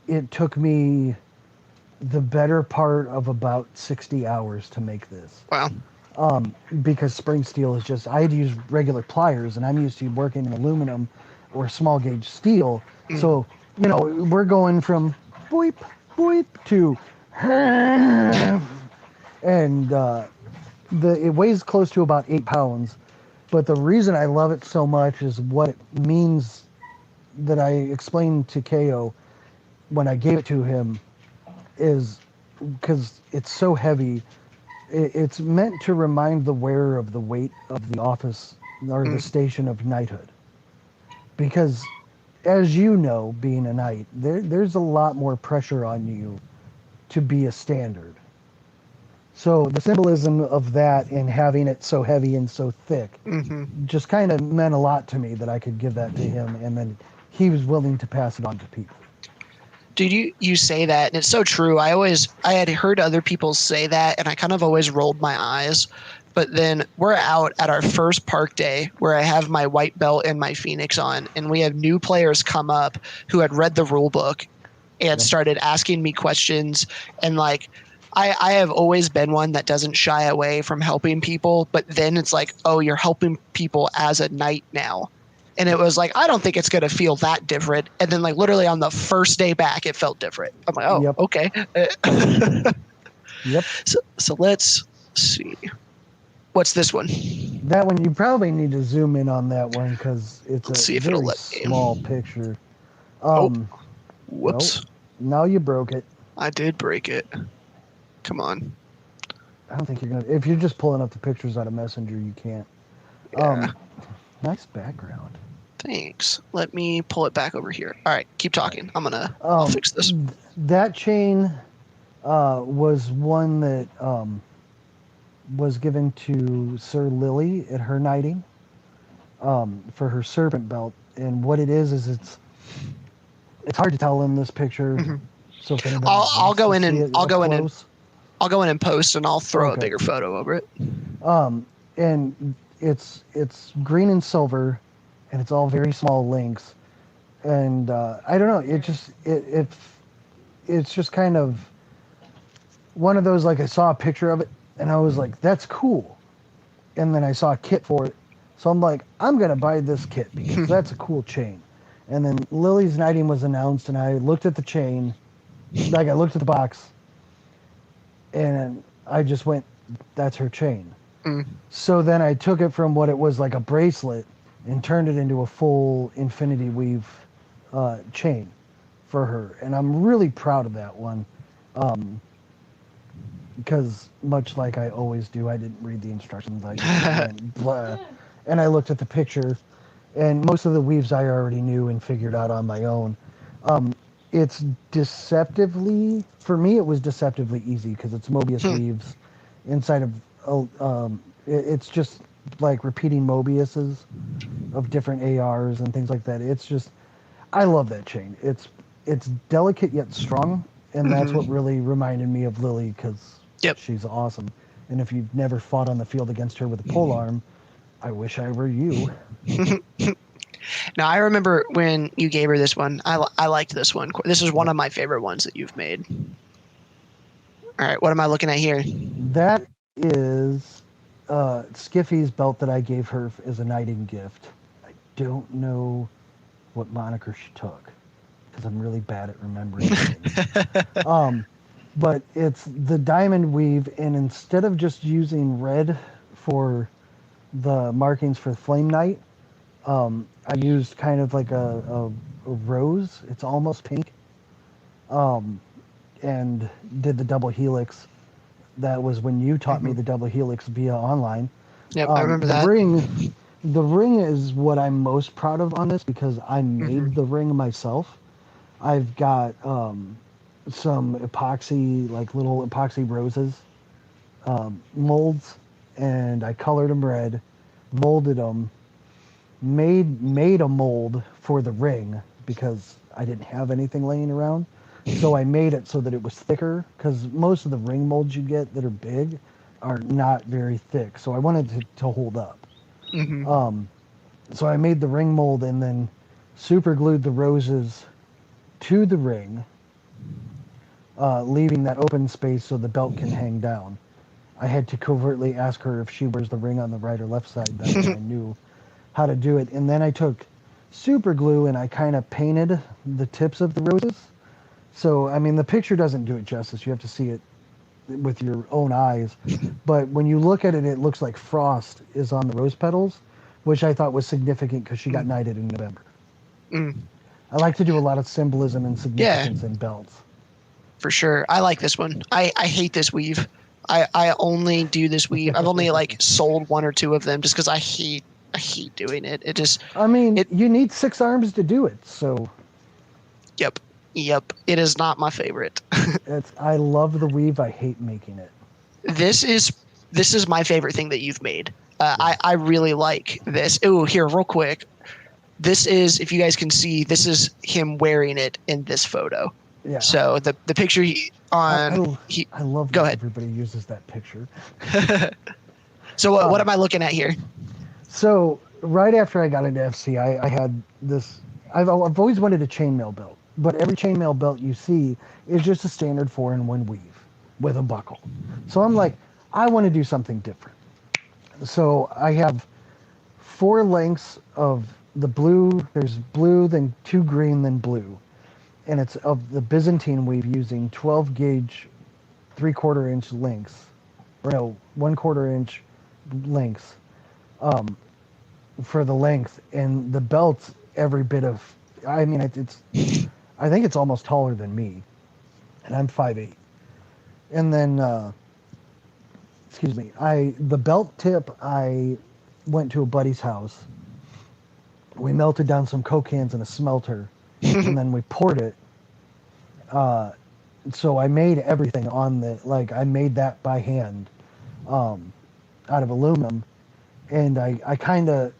Speaker 2: It took me the better part of about 60 hours to make this.
Speaker 1: Wow.
Speaker 2: Because spring steel is just, I had to use regular pliers, and I'm used to working in aluminum or small gauge steel. So, we're going from boop, boop to and it weighs close to about 8 pounds. But the reason I love it so much is what it means that I explained to KO when I gave it to him, is because it's so heavy. It's meant to remind the wearer of the weight of the office or the station of knighthood. Because, as you know, being a knight, there's a lot more pressure on you to be a standard. So the symbolism of that and having it so heavy and so thick just kind of meant a lot to me that I could give that to him, and then he was willing to pass it on to people.
Speaker 1: Dude, you say that, and it's so true. I had heard other people say that, and I kind of always rolled my eyes. But then we're out at our first park day where I have my white belt and my Phoenix on, and we have new players come up who had read the rule book and started asking me questions. And like, I have always been one that doesn't shy away from helping people, but then it's like, oh, you're helping people as a knight now. And it was like, I don't think it's going to feel that different. And then like literally on the first day back, it felt different. I'm like, oh, okay.
Speaker 2: Yep.
Speaker 1: So let's see. What's this one?
Speaker 2: That one, you probably need to zoom in on that one because it's
Speaker 1: Let's
Speaker 2: a
Speaker 1: see if
Speaker 2: very
Speaker 1: it'll let
Speaker 2: small picture.
Speaker 1: Whoops.
Speaker 2: Nope. Now you broke it.
Speaker 1: I did break it. Come on.
Speaker 2: I don't think you're going to. If you're just pulling up the pictures out of Messenger, you can't.
Speaker 1: Yeah.
Speaker 2: Nice background.
Speaker 1: Thanks. Let me pull it back over here. All right, keep talking. I'll fix this.
Speaker 2: That chain was one that was given to Sir Lily at her knighting for her serpent belt. And what it is it's hard to tell in this picture. So if anybody
Speaker 1: I'll go in and
Speaker 2: close,
Speaker 1: I'll go in and post, and I'll throw a bigger photo over it.
Speaker 2: And it's green and silver, and it's all very small links. And I don't know, it's just kind of one of those, like, I saw a picture of it and I was like, that's cool. And then I saw a kit for it. So I'm like, I'm going to buy this kit because that's a cool chain. And then Lily's knighting was announced, and I looked at the chain, like I looked at the box, and I just went, that's her chain. So then I took it from what it was like a bracelet and turned it into a full infinity weave chain for her. And I'm really proud of that one. Because much like I always do, I didn't read the instructions. I just went, blah. And I looked at the picture, and most of the weaves I already knew and figured out on my own. It's deceptively, for me, it was deceptively easy because it's Mobius weaves inside of, it's just like repeating Mobiuses of different ARs and things like that. It's just, I love that chain. It's delicate yet strong, and that's what really reminded me of Lily because she's awesome. And if you've never fought on the field against her with a polearm, I wish I were you.
Speaker 1: Now, I remember when you gave her this one, I liked this one. This is one of my favorite ones that you've made. All right, what am I looking at here?
Speaker 2: That is Skiffy's belt that I gave her as a knighting gift. I don't know what moniker she took because I'm really bad at remembering things. But it's the diamond weave, and instead of just using red for the markings for Flame Knight, I used kind of like a rose. It's almost pink. And did the double helix. That was when you taught me the double helix via online.
Speaker 1: Yep, I remember that.
Speaker 2: The ring is what I'm most proud of on this because I made the ring myself. I've got some epoxy, like little epoxy roses, molds, and I colored them red, molded them, made a mold for the ring because I didn't have anything laying around. So I made it so that it was thicker because most of the ring molds you get that are big are not very thick. So I wanted to hold up. So I made the ring mold and then super glued the roses to the ring, leaving that open space so the belt can hang down. I had to covertly ask her if she wears the ring on the right or left side. That's when I knew how to do it. And then I took super glue and I kind of painted the tips of the roses. So, I mean, the picture doesn't do it justice. You have to see it with your own eyes. But when you look at it, it looks like frost is on the rose petals, which I thought was significant because she got knighted in November. I like to do a lot of symbolism and significance in belts.
Speaker 1: For sure. I like this one. I hate this weave. I only do this weave. I've only like sold one or two of them just because I hate doing it. It just.
Speaker 2: I mean, you need 6 arms to do it. So.
Speaker 1: Yep. It is not my favorite.
Speaker 2: I love the weave. I hate making it.
Speaker 1: this is my favorite thing that you've made. I really like this. Oh, here, real quick. This is, if you guys can see, this is him wearing it in this photo.
Speaker 2: Yeah.
Speaker 1: So the picture
Speaker 2: I love
Speaker 1: go
Speaker 2: that
Speaker 1: ahead.
Speaker 2: everybody uses that picture.
Speaker 1: So what am I looking at here?
Speaker 2: So right after I got into FC, I had this. I've always wanted a chainmail belt, but every chainmail belt you see is just a standard 4-in-1 weave with a buckle. So I'm like, I want to do something different. So I have 4 lengths of the blue. There's blue, then 2 green, then blue, and it's of the Byzantine weave using 12 gauge, 3/4 inch lengths, or no, 1/4 inch lengths. For the length, and the belt's every bit of, I mean, it's I think it's almost taller than me, and I'm 5'8". And then excuse me, the belt tip, I went to a buddy's house, we melted down some Coke cans in a smelter, and then we poured it, so I made everything on I made that by hand, out of aluminum. And I kind of,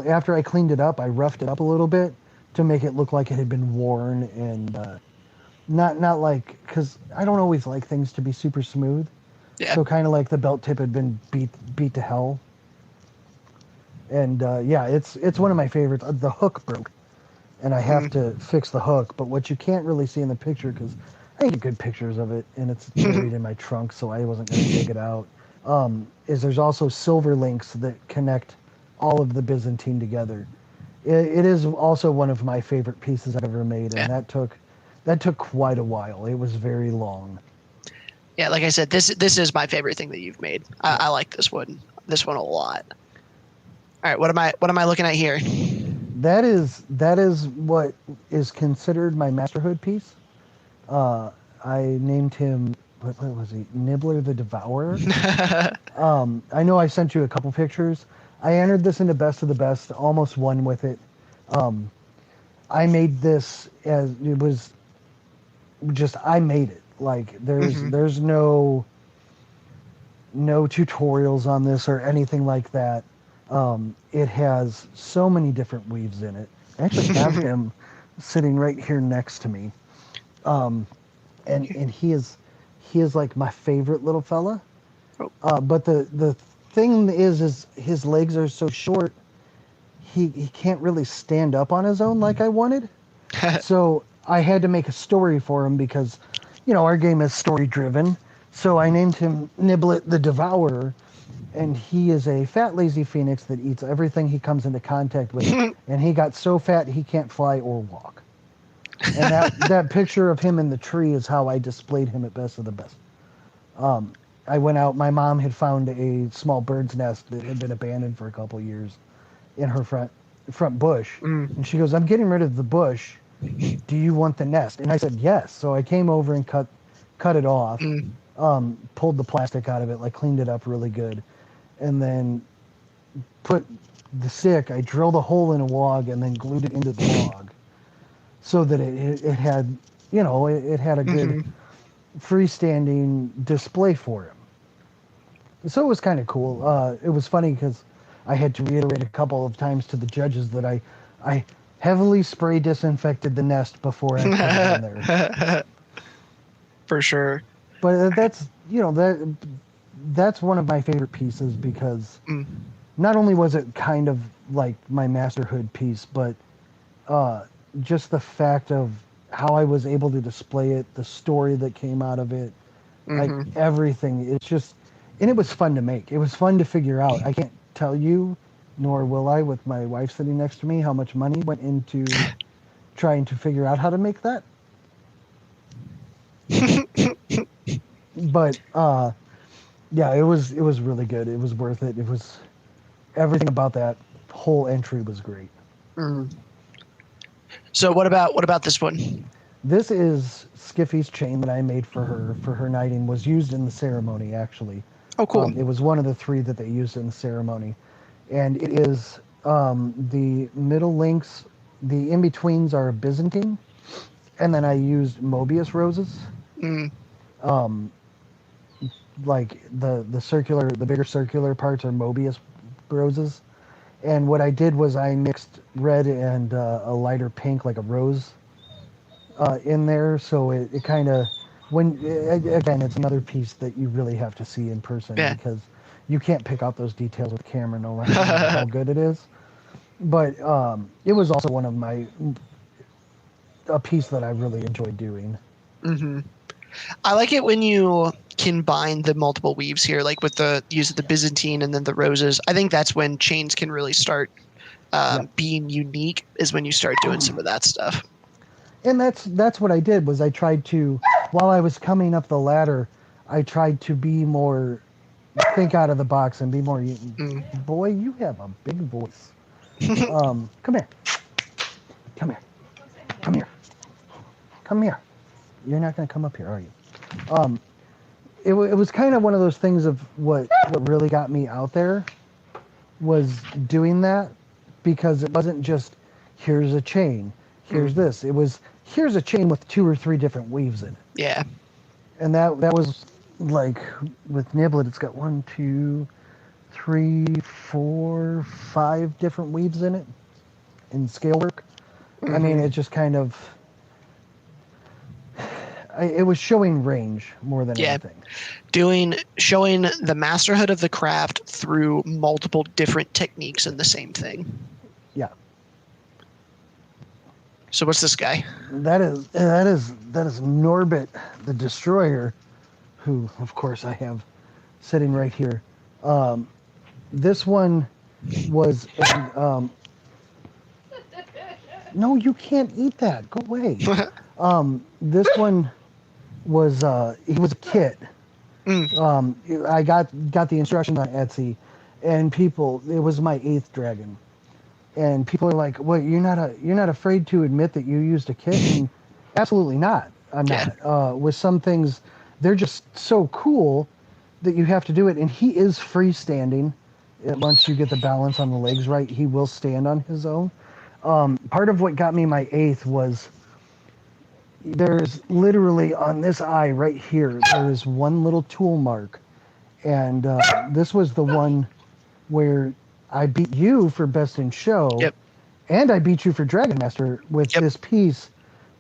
Speaker 2: after I cleaned it up, I roughed it up a little bit to make it look like it had been worn, and not like, because I don't always like things to be super smooth.
Speaker 1: Yeah.
Speaker 2: So kind of like the belt tip had been beat to hell. And yeah, it's one of my favorites. The hook broke, and I have to fix the hook. But what you can't really see in the picture, because I get good pictures of it, and it's buried in my trunk, so I wasn't going to dig it out. Is there's also silver links that connect all of the Byzantine together. It is also one of my favorite pieces I've ever made, and that took quite a while. It was very long.
Speaker 1: Yeah, like I said, this is my favorite thing that you've made. I like this one a lot. All right, what am I looking at here?
Speaker 2: That is what is considered my masterhood piece. I named him, what was he? Nibbler the Devourer. I know I sent you a couple pictures. I entered this into Best of the Best, almost won with it. I made this as, it was just, I made it. Like, there's no tutorials on this or anything like that. It has so many different weaves in it. I actually have him sitting right here next to me. And he is like my favorite little fella. But the thing is his legs are so short, he can't really stand up on his own like I wanted. So I had to make a story for him because, our game is story driven. So I named him Nibbler the Devourer, and he is a fat, lazy phoenix that eats everything he comes into contact with. And he got so fat he can't fly or walk. And that picture of him in the tree is how I displayed him at Best of the Best. I went out, my mom had found a small bird's nest that had been abandoned for a couple of years in her front bush. And she goes, "I'm getting rid of the bush. Do you want the nest?" And I said, yes. So I came over and cut it off, pulled the plastic out of it, cleaned it up really good, and then put the stick, I drilled a hole in a log and then glued it into the log so that it had, it had a good freestanding display for him. So it was kind of cool. It was funny because I had to reiterate a couple of times to the judges that I heavily spray disinfected the nest before I put it in there.
Speaker 1: For sure.
Speaker 2: But that's one of my favorite pieces because not only was it kind of like my masterhood piece, but just the fact of how I was able to display it, the story that came out of it, like everything. It's just, and it was fun to make. It was fun to figure out. I can't tell you, nor will I, with my wife sitting next to me, how much money went into trying to figure out how to make that. But yeah, it was really good. It was worth it. It was, everything about that whole entry was great.
Speaker 1: So what about this one?
Speaker 2: This is Skiffy's chain that I made for her knighting. Was used in the ceremony, actually.
Speaker 1: Oh, cool.
Speaker 2: It was one of the 3 that they used in the ceremony. And it is, the middle links, the in-betweens are Byzantine, and then I used Mobius roses. like the bigger circular parts are Mobius roses. And what I did was I mixed red and a lighter pink, like a rose, in there. So it kind of, again, it's another piece that you really have to see in person because you can't pick out those details with the camera no matter how good it is. But it was also one of a piece that I really enjoyed doing.
Speaker 1: Mm-hmm. I like it when you combine the multiple weaves here, like with the use of the Byzantine and then the roses. I think that's when chains can really start being unique, is when you start doing some of that stuff.
Speaker 2: And that's what I did, was I tried to, while I was coming up the ladder, I tried to be more, think out of the box and be more, boy, you have a big voice. Come here. Come here. Come here. Come here. You're not going to come up here, are you? It was kind of one of those things of what really got me out there was doing that, because it wasn't just, here's a chain, here's this. It was, here's a chain with 2 or 3 different weaves in it.
Speaker 1: Yeah.
Speaker 2: And that was like, with Nibbler, it's got 1, 2, 3, 4, 5 different weaves in it in scale work. I mean, it just kind of, it was showing range more than anything.
Speaker 1: Showing the masterhood of the craft through multiple different techniques in the same thing.
Speaker 2: Yeah.
Speaker 1: So what's this guy?
Speaker 2: That is Norbit the Destroyer, who of course I have sitting right here. This one was no, you can't eat that. Go away. This one was he was a kit. I got the instructions on Etsy, and it was my 8th dragon, and people are like, "What? You're not afraid to admit that you used a kit?" And absolutely not. I'm not. With some things, they're just so cool that you have to do it. And he is freestanding. Once you get the balance on the legs right, he will stand on his own. Part of what got me my 8th was, there's literally on this eye right here, there is one little tool mark. And this was the one where I beat you for best in show.
Speaker 1: Yep.
Speaker 2: And I beat you for Dragon Master with this piece,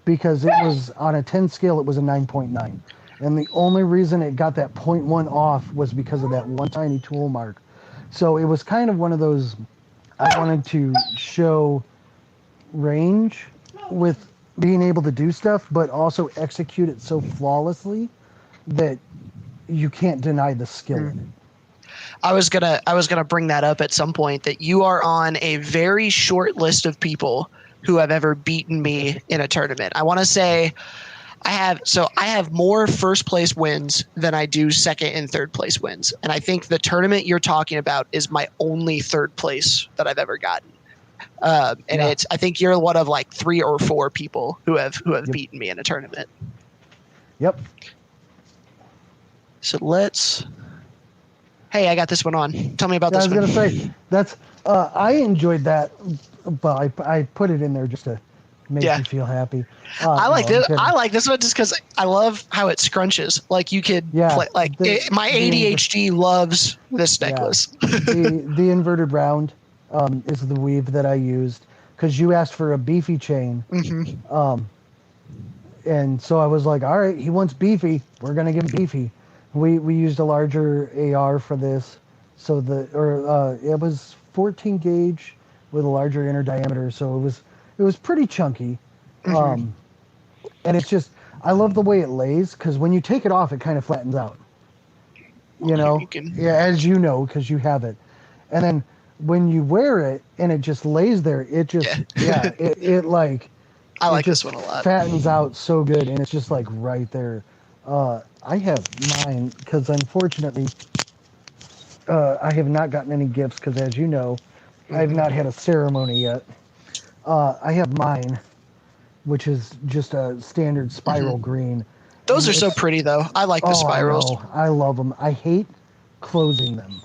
Speaker 2: because it was on a 10 scale, it was a 9.9. And the only reason it got that 0.1 off was because of that one tiny tool mark. So it was kind of one of those, I wanted to show range with being able to do stuff, but also execute it so flawlessly that you can't deny the skill in it.
Speaker 1: I was gonna bring that up at some point, that you are on a very short list of people who have ever beaten me in a tournament. I want to say I have more first place wins than I do second and third place wins, and I think the tournament you're talking about is my only third place that I've ever gotten. I think you're one of like 3 or 4 people who have beaten me in a tournament.
Speaker 2: Yep.
Speaker 1: So hey, I got this one on. Tell me about this one.
Speaker 2: I was going to say, that's, I enjoyed that, but I put it in there just to make you feel happy.
Speaker 1: I like this. I like this one just because I love how it scrunches. Like you could play, like my ADHD loves this necklace.
Speaker 2: The inverted round is the weave that I used, because you asked for a beefy chain. Mm-hmm. And so I was like, all right, he wants beefy. We're going to give him beefy. We used a larger AR for this. So it was 14 gauge with a larger inner diameter. So it was pretty chunky. Mm-hmm. And it's just, I love the way it lays, because when you take it off, it kind of flattens out. You know? As you know, because you have it. And then when you wear it and it just lays there, it just, it like,
Speaker 1: I like this one a lot.
Speaker 2: Fattens out so good, and it's just like right there. I have mine, because unfortunately, I have not gotten any gifts, because as you know, I have not had a ceremony yet. I have mine, which is just a standard spiral green.
Speaker 1: Those are so pretty, though. I like the spirals.
Speaker 2: I love them. I hate closing them.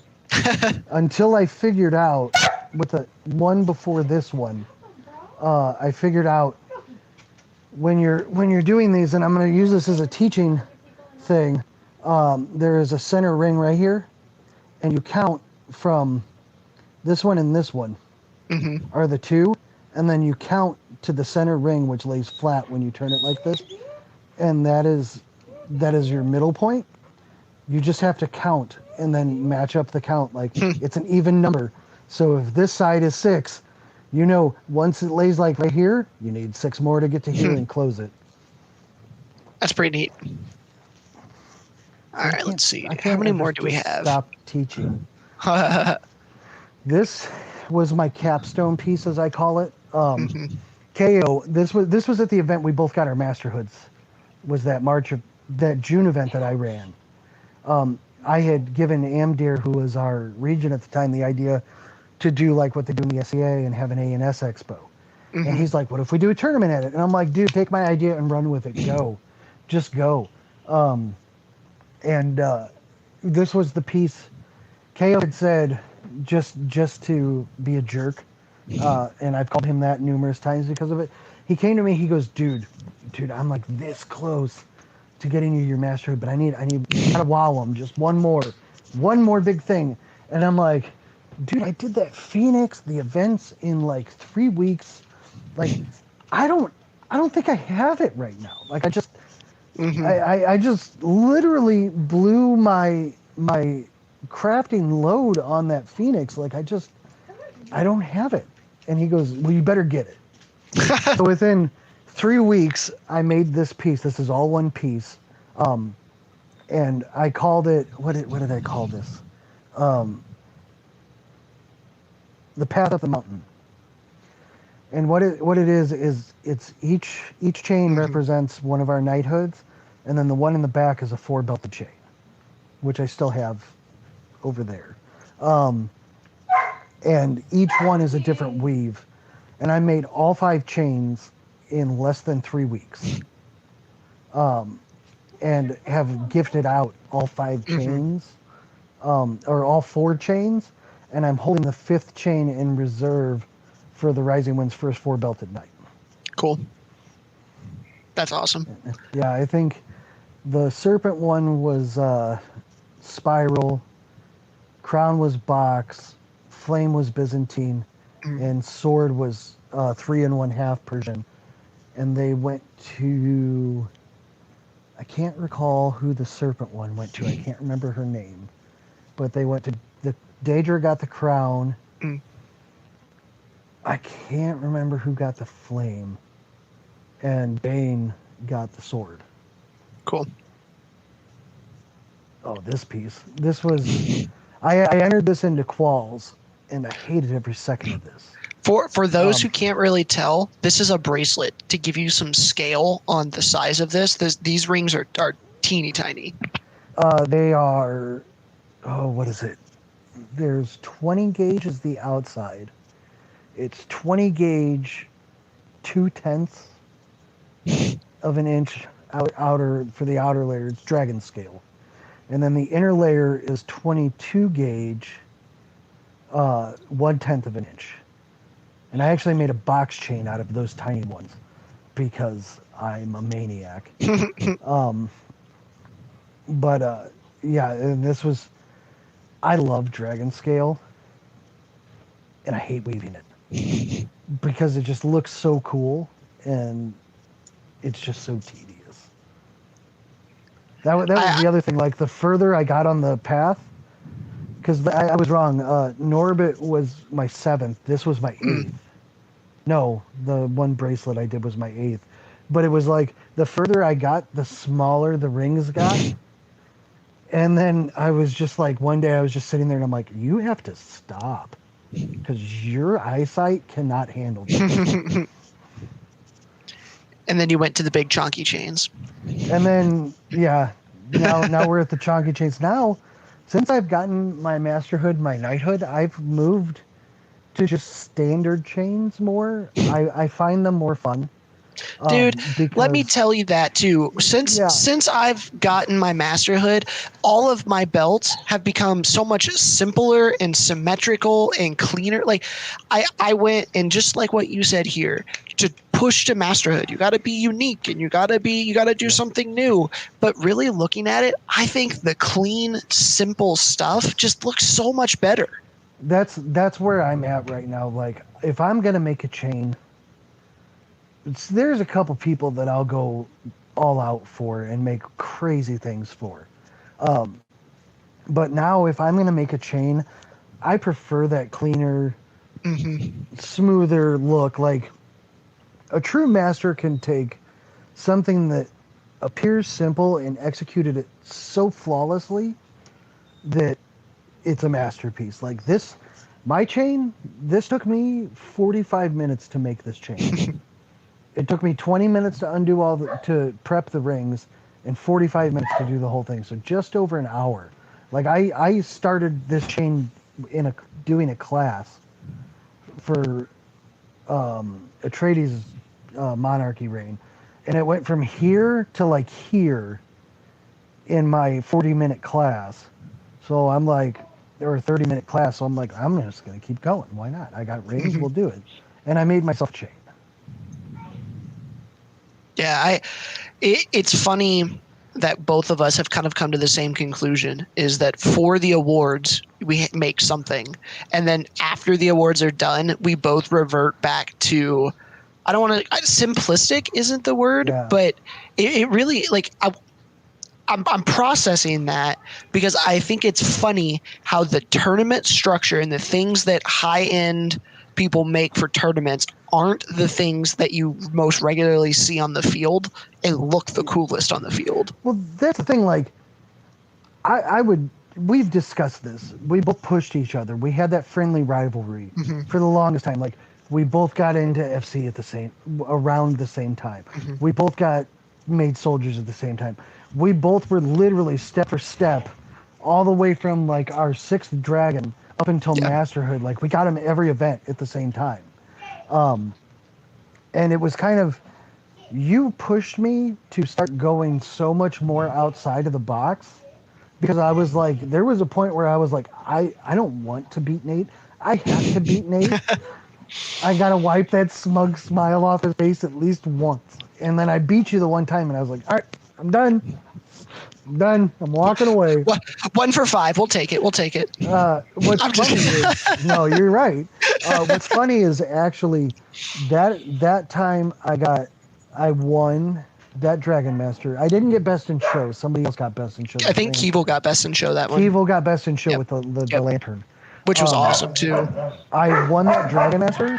Speaker 2: Until I figured out, with the one before this one, I figured out when you're doing these, and I'm going to use this as a teaching thing, There is a center ring right here, and you count from this one and this one are the two, and then you count to the center ring, which lays flat when you turn it like this, and that is your middle point. You just have to count and then match up the count. Like it's an even number. So if this side is 6, you know, once it lays like right here, you need 6 more to get to here and close it.
Speaker 1: That's pretty neat. All right, let's see. How many more do we have?
Speaker 2: Stop teaching. This was my capstone piece, as I call it. KO. This was at the event we both got our master hoods. Was that June event that I ran? I had given Amdir, who was our regent at the time, the idea to do like what they do in the SEA and have an A&S Expo. And he's like, what if we do a tournament at it? And I'm like, dude, take my idea and run with it. Go. Just go. This was the piece KO had said just to be a jerk. And I've called him that numerous times because of it. He came to me, he goes, dude, I'm like this close to getting you your master hood, but I need gotta wow him, just one more big thing. And I'm like, dude, I did that Phoenix, the events in like 3 weeks. Like, I don't think I have it right now. Like I just I just literally blew my crafting load on that Phoenix. Like I don't have it. And he goes, well, you better get it. So within 3 weeks, I made this piece. This is all one piece. And I called it, what did I call this? The Path Up the Mountain. And what it is it's each chain represents one of our knighthoods, and then the one in the back is a 4-belted chain, which I still have over there. And each one is a different weave. And I made all 5 chains in less than 3 weeks. And have gifted out all 5 chains, or all 4 chains, and I'm holding the 5th chain in reserve for the Rising Wind's first 4-belted knight.
Speaker 1: Cool. That's awesome.
Speaker 2: Yeah, I think the Serpent one was Spiral, Crown was Box, Flame was Byzantine, and Sword was 3 1/2 Persian. And they went to, I can't recall who the Serpent one went to. I can't remember her name. But they went to, Daedra got the Crown. I can't remember who got the Flame. And Bane got the Sword. Cool. Oh, this piece. This was, I entered this into Qualls, and I hated every second of this.
Speaker 1: For those who can't really tell, this is a bracelet to give you some scale on the size of this. These rings are teeny tiny.
Speaker 2: They are, what is it? There's 20 gauge is the outside. It's 20 gauge, 2/10 of an inch outer for the outer layer. It's dragon scale. And then the inner layer is 22 gauge, 1/10 of an inch. And I actually made a box chain out of those tiny ones because I'm a maniac. Yeah, and this was, I love dragon scale, and I hate weaving it because it just looks so cool, and it's just so tedious. That was the other thing. Like, the further I got on the path, because I was wrong. Norbit was my 7th. This was my 8th. No, the one bracelet I did was my 8th. But it was like, the further I got, the smaller the rings got. And then I was just like, one day I was just sitting there and I'm like, you have to stop. Because your eyesight cannot handle this.
Speaker 1: And then you went to the big chonky chains.
Speaker 2: And then, yeah, now we're at the chonky chains. Now, since I've gotten my master hood, my knighthood, I've moved to just standard chains more. I find them more fun.
Speaker 1: Dude, let me tell you that too. Since I've gotten my masterhood, all of my belts have become so much simpler and symmetrical and cleaner. Like I went, and just like what you said here, to push to masterhood. You got to be unique, and you got to do something new. But really looking at it, I think the clean, simple stuff just looks so much better.
Speaker 2: That's where I'm at right now. Like, if I'm gonna make a chain, there's a couple people that I'll go all out for and make crazy things for. But now, if I'm gonna make a chain, I prefer that cleaner, smoother look. Like, a true master can take something that appears simple and executed it so flawlessly that it's a masterpiece. Like this, my chain, this took me 45 minutes to make this chain. It took me 20 minutes to undo to prep the rings and 45 minutes to do the whole thing. So just over an hour. Like I started this chain doing a class for Atreides' monarchy reign. And it went from here to like here in my 40-minute class. So I'm like, or a 30-minute class. So I'm like, I'm just going to keep going. Why not? I got rings. We'll do it. And I made myself a chain.
Speaker 1: Yeah, it's funny that both of us have kind of come to the same conclusion, is that for the awards, we make something. And then after the awards are done, we both revert back to, I don't want to, simplistic isn't the word, but it really, like, I'm processing that because I think it's funny how the tournament structure and the things that high-end people make for tournaments aren't the things that you most regularly see on the field and look the coolest on the field.
Speaker 2: Well, that's the thing. Like, we've discussed this. We both pushed each other. We had that friendly rivalry for the longest time. Like, we both got into FC around the same time. We both got made soldiers at the same time. We both were literally step for step all the way from like our 6th dragon up until masterhood. Like, we got him every event at the same time. And it was kind of, you pushed me to start going so much more outside of the box, because I was like, there was a point where I was like, I don't want to beat Nate. I have to beat Nate. I got to wipe that smug smile off his face at least once. And then I beat you the one time and I was like, all right, I'm done. I'm walking away.
Speaker 1: 1 for 5. We'll take it. What's funny
Speaker 2: is, no, you're right. What's funny is actually that time I won that Dragon Master. I didn't get best in show. Somebody else got best in show.
Speaker 1: I think Keeble got best in show that one.
Speaker 2: Keeble got best in show with the lantern.
Speaker 1: Which was awesome too.
Speaker 2: I won that Dragon Master,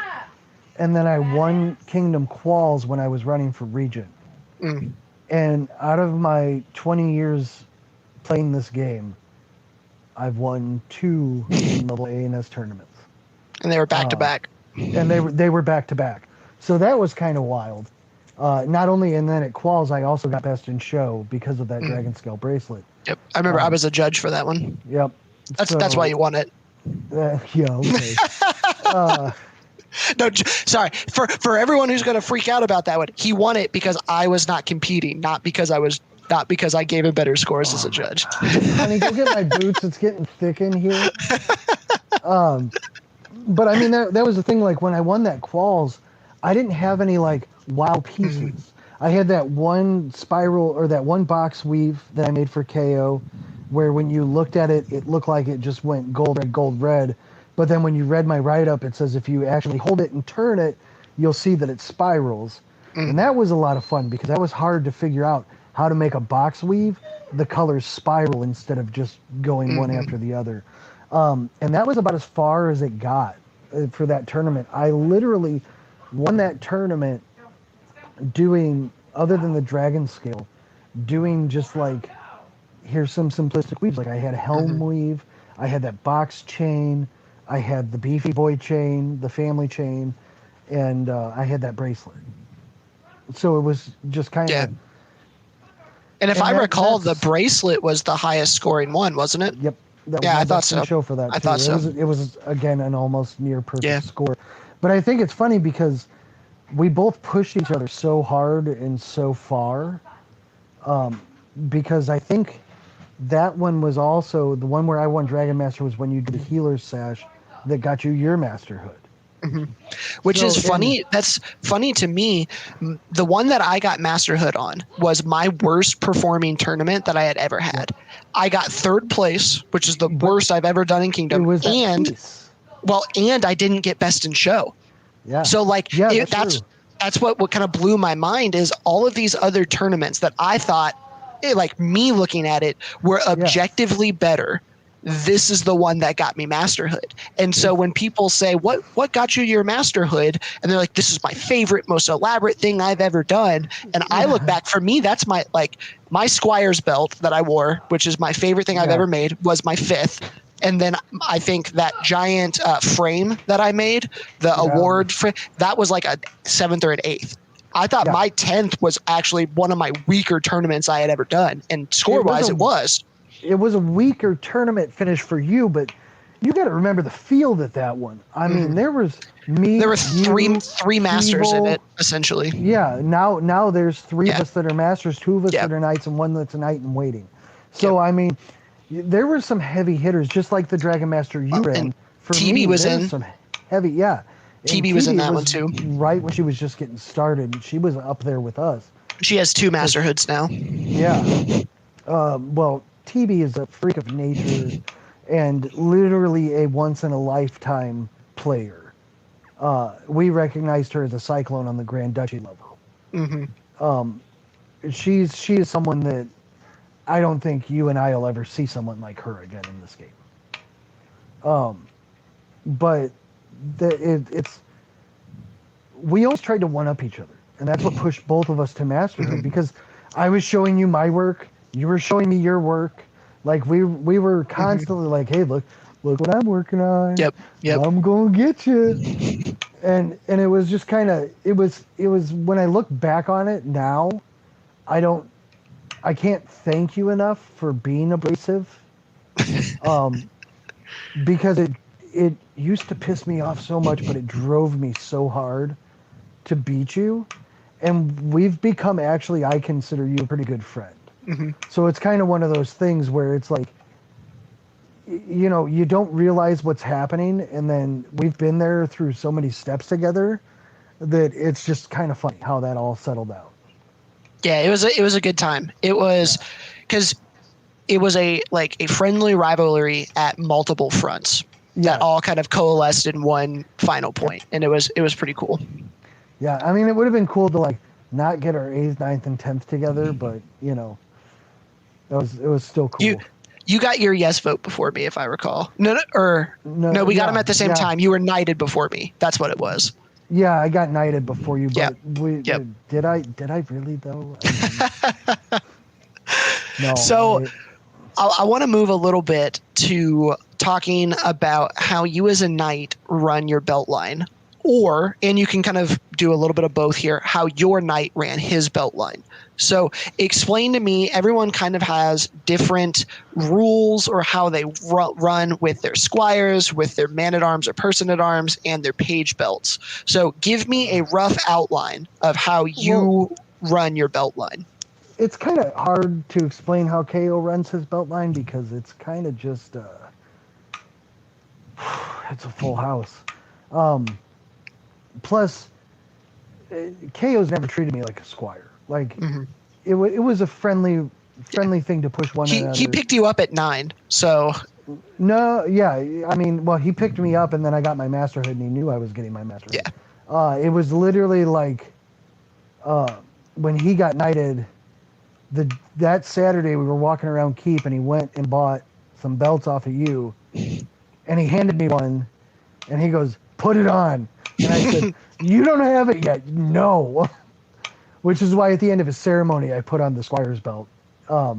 Speaker 2: and then I won Kingdom Qualls when I was running for Regent. And out of my 20 years playing this game, I've won 2 level A and S tournaments.
Speaker 1: And they were back to back.
Speaker 2: And they were back to back. So that was kind of wild. Not only, and then at Qualls, I also got best in show because of that Dragon Scale bracelet.
Speaker 1: Yep, I remember I was a judge for that one.
Speaker 2: Yep.
Speaker 1: That's why you won it.
Speaker 2: Yeah. Okay.
Speaker 1: No, sorry. For everyone who's going to freak out about that one, he won it because I was not competing, not because I gave him better scores as a judge.
Speaker 2: Honey, go get my boots. It's getting thick in here. But I mean, that was the thing. Like, when I won that Qualls, I didn't have any like wow pieces. I had that one spiral or that one box weave that I made for KO, where when you looked at it, it looked like it just went gold, red. But then when you read my write-up, it says if you actually hold it and turn it, you'll see that it spirals. And that was a lot of fun because that was hard to figure out how to make a box weave. The colors spiral instead of just going one after the other. And that was about as far as it got for that tournament. I literally won that tournament doing, other than the dragon scale, doing just like, here's some simplistic weaves. Like, I had a helm weave, I had that box chain, I had the beefy boy chain, the family chain, and I had that bracelet. So it was just kind of.
Speaker 1: And if I recall, the bracelet was the highest scoring one, wasn't it?
Speaker 2: Yep.
Speaker 1: I thought so.
Speaker 2: Show for that.
Speaker 1: I thought so.
Speaker 2: It was again an almost near perfect score. But I think it's funny because we both pushed each other so hard and so far. Because I think that one was also the one where I won Dragon Master was when you did the healer's sash that got you your masterhood.
Speaker 1: Which
Speaker 2: So,
Speaker 1: is funny. That's funny to me. The one that I got masterhood on was my worst performing tournament that I had ever had. I got third place, which is the worst I've ever done in
Speaker 2: It
Speaker 1: Kingdom.
Speaker 2: was that
Speaker 1: And
Speaker 2: piece.
Speaker 1: and I didn't get best in show.
Speaker 2: Yeah.
Speaker 1: So like
Speaker 2: yeah,
Speaker 1: that's what kind of blew my mind is all of these other tournaments that I thought, like me looking at it, were objectively better. This is the one that got me masterhood. And so when people say, what got you your masterhood? And they're like, this is my favorite, most elaborate thing I've ever done. And I look back, for me, that's my Squire's belt that I wore, which is my favorite thing I've ever made, was my 5th. And then I think that giant frame that I made, the award frame, that was like a 7th or an 8th. I thought my 10th was actually one of my weaker tournaments I had ever done. And score-wise, it was.
Speaker 2: It was a weaker tournament finish for you, but you got to remember the field at that one. I mean, there was me.
Speaker 1: There were three masters in it, essentially.
Speaker 2: Yeah. Now there's 3 of us that are masters, 2 of us that are knights, and 1 that's a knight in waiting. So I mean, there were some heavy hitters, just like the Dragon Master you ran. For
Speaker 1: TB
Speaker 2: me,
Speaker 1: was
Speaker 2: there
Speaker 1: in.
Speaker 2: Was some heavy, yeah.
Speaker 1: TB was in that one too.
Speaker 2: Right when she was just getting started, she was up there with us.
Speaker 1: She has 2 masterhoods now.
Speaker 2: Yeah. Well, TB is a freak of nature and literally a once-in-a-lifetime player. We recognized her as a Cyclone on the Grand Duchy level. She is someone that I don't think you and I will ever see someone like her again in this game. But it's we always tried to one-up each other, and that's what pushed both of us to masterhood, because I was showing you my work, you were showing me your work. Like we were constantly like, hey, look what I'm working on.
Speaker 1: Yep.
Speaker 2: I'm gonna get you. And it was just kind of it was when I look back on it now, I can't thank you enough for being abrasive. Because it used to piss me off so much, but it drove me so hard to beat you. And we've become, actually, I consider you a pretty good friend. So it's kind of one of those things where it's like, you know, you don't realize what's happening, and then we've been there through so many steps together that it's just kind of funny how that all settled out.
Speaker 1: Yeah, it was a good time. It was because it was a friendly rivalry at multiple fronts that all kind of coalesced in one final point, and it was pretty cool.
Speaker 2: Yeah, I mean, it would have been cool to not get our 8th, 9th, and 10th together, but you know, it was still cool.
Speaker 1: You got your yes vote before me, if I recall. No, we got them at the same time. You were knighted before me. That's what it was.
Speaker 2: Yeah, I got knighted before you, but did I really though? No.
Speaker 1: So I want to move a little bit to talking about how you as a knight run your belt line, and you can kind of do a little bit of both here, how your knight ran his belt line. So explain to me, everyone kind of has different rules or how they run with their squires, with their man-at-arms or person-at-arms, and their page belts. So give me a rough outline of how you run your belt line.
Speaker 2: It's kind of hard to explain how KO runs his belt line because it's kind of just, it's a full house. Plus, KO's never treated me like a squire. It was a friendly thing to push one another.
Speaker 1: He picked you up at 9, so...
Speaker 2: No, yeah, I mean, well, he picked me up and then I got my masterhood and he knew I was getting my masterhood.
Speaker 1: Yeah.
Speaker 2: It was literally when he got knighted, that Saturday we were walking around Keep and he went and bought some belts off of you and he handed me one and he goes, put it on. And I said, you don't have it yet. No. Which is why at the end of his ceremony, I put on the squire's belt. But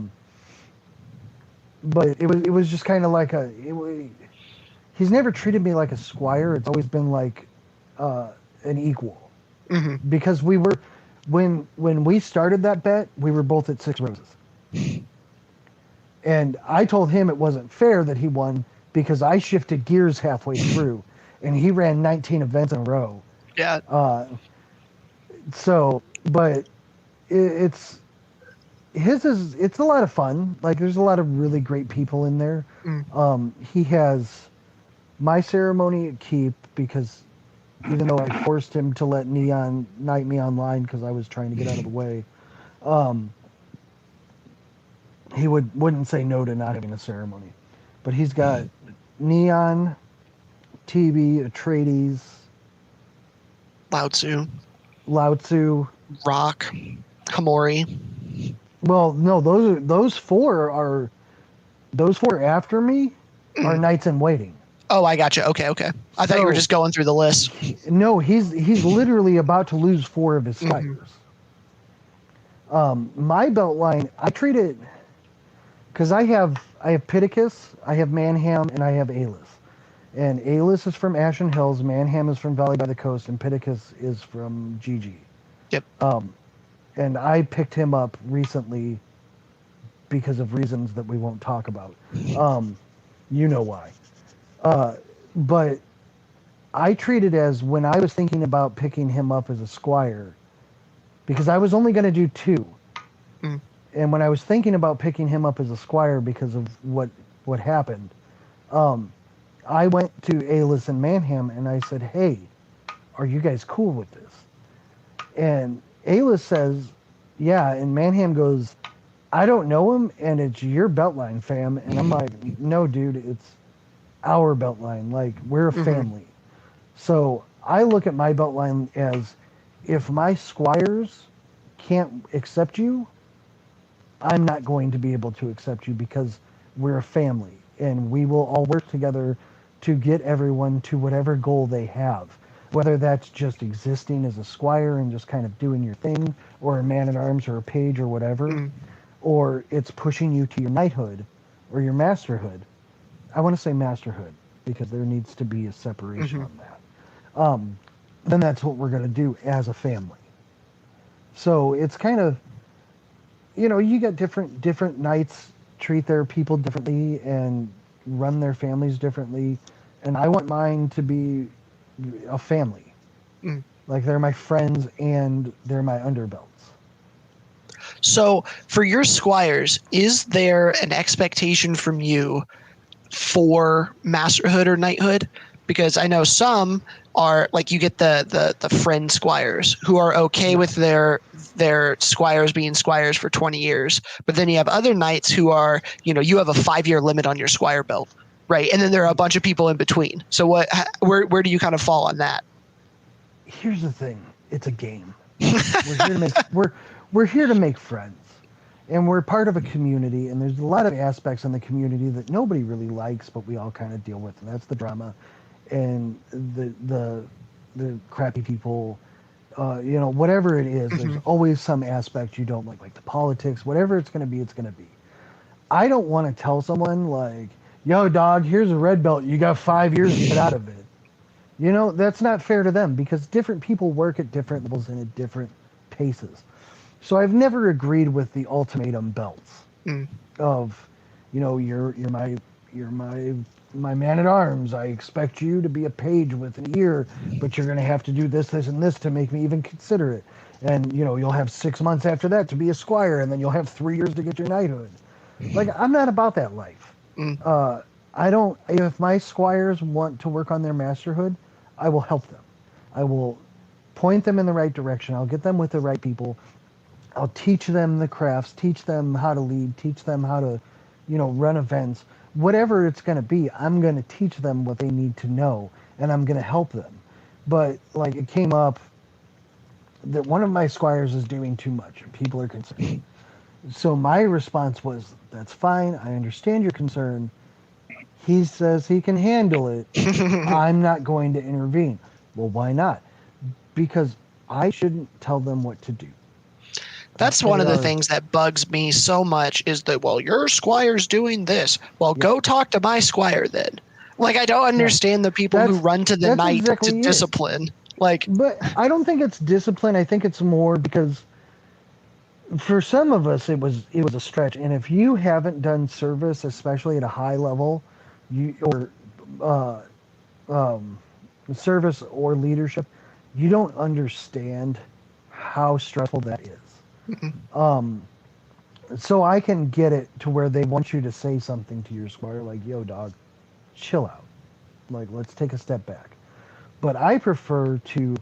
Speaker 2: it was just kind of he's never treated me like a squire. It's always been like an equal. Because we were, when we started that bet, we were both at 6 roses. And I told him it wasn't fair that he won because I shifted gears halfway through and he ran 19 events in a row.
Speaker 1: Yeah.
Speaker 2: But it's a lot of fun. There's a lot of really great people in there. He has my ceremony at Keep because even though I forced him to let Neon knight me online because I was trying to get out of the way. He wouldn't say no to not having a ceremony. But he's got Neon, TB, Atreides, Lao Tzu,
Speaker 1: Rock, Hamori.
Speaker 2: Well, no, those four after me are knights in waiting.
Speaker 1: Oh, I got you. Okay. I thought you were just going through the list.
Speaker 2: No, he's literally about to lose 4 of his squires. My belt line, I treat it because I have Pittacus, I have Manham, and I have Alis. And Alis is from Ashen Hills, Manham is from Valley by the Coast, and Pittacus is from GG.
Speaker 1: Yep.
Speaker 2: And I picked him up recently because of reasons that we won't talk about. You know why. But I treat it as when I was thinking about picking him up as a squire, because I was only going to do 2. And when I was thinking about picking him up as a squire because of what happened, I went to Alis and Manham and I said, hey, are you guys cool with this? And Alis says, yeah, and Manham goes, I don't know him, and it's your beltline, fam. And I'm like, no, dude, it's our beltline. Like, we're a family. So I look at my beltline as, if my squires can't accept you, I'm not going to be able to accept you because we're a family, and we will all work together to get everyone to whatever goal they have. Whether that's just existing as a squire and just kind of doing your thing, or a man-at-arms or a page or whatever, or it's pushing you to your knighthood or your masterhood. I want to say masterhood because there needs to be a separation on that. Then that's what we're going to do as a family. So it's kind of, you got different knights treat their people differently and run their families differently. And I want mine to be a family. Like, they're my friends and they're my underbelts.
Speaker 1: So for your squires, is there an expectation from you for masterhood or knighthood? Because I know some are like, you get the friend squires who are okay with their squires being squires for 20 years, but then you have other knights who are, you have a 5-year limit on your squire belt, right? And then there are a bunch of people in between. So where do you kind of fall on that?
Speaker 2: Here's the thing: it's a game. We're here to make friends, and we're part of a community. And there's a lot of aspects in the community that nobody really likes, but we all kind of deal with, and that's the drama, and the crappy people. Whatever it is, there's always some aspect you don't like the politics. Whatever it's going to be, it's going to be. I don't want to tell someone like, yo, dog, here's a red belt. You got 5 years to get out of it. That's not fair to them because different people work at different levels and at different paces. So I've never agreed with the ultimatum belts of, you're my man at arms. I expect you to be a page within a year, but you're going to have to do this, this, and this to make me even consider it. And, you'll have 6 months after that to be a squire, and then you'll have 3 years to get your knighthood. Like, I'm not about that life. If my squires want to work on their masterhood, I will help them. I will point them in the right direction. I'll get them with the right people. I'll teach them the crafts, teach them how to lead, teach them how to, run events. Whatever it's going to be, I'm going to teach them what they need to know, and I'm going to help them. But, like, it came up that one of my squires is doing too much, and people are concerned. So my response was, that's fine. I understand your concern. He says he can handle it. I'm not going to intervene. Well, why not? Because I shouldn't tell them what to do.
Speaker 1: That's one of the things that bugs me so much is that, well, your squire's doing this. Well, go talk to my squire then. Like, I don't understand the people who run to the knight to discipline. Like,
Speaker 2: but I don't think it's discipline. I think it's more because for some of us it was a stretch. And if you haven't done service, especially at a high level, service or leadership, you don't understand how stressful that is. So I can get it to where they want you to say something to your squire like, yo, dog, chill out. Like, let's take a step back. But I prefer to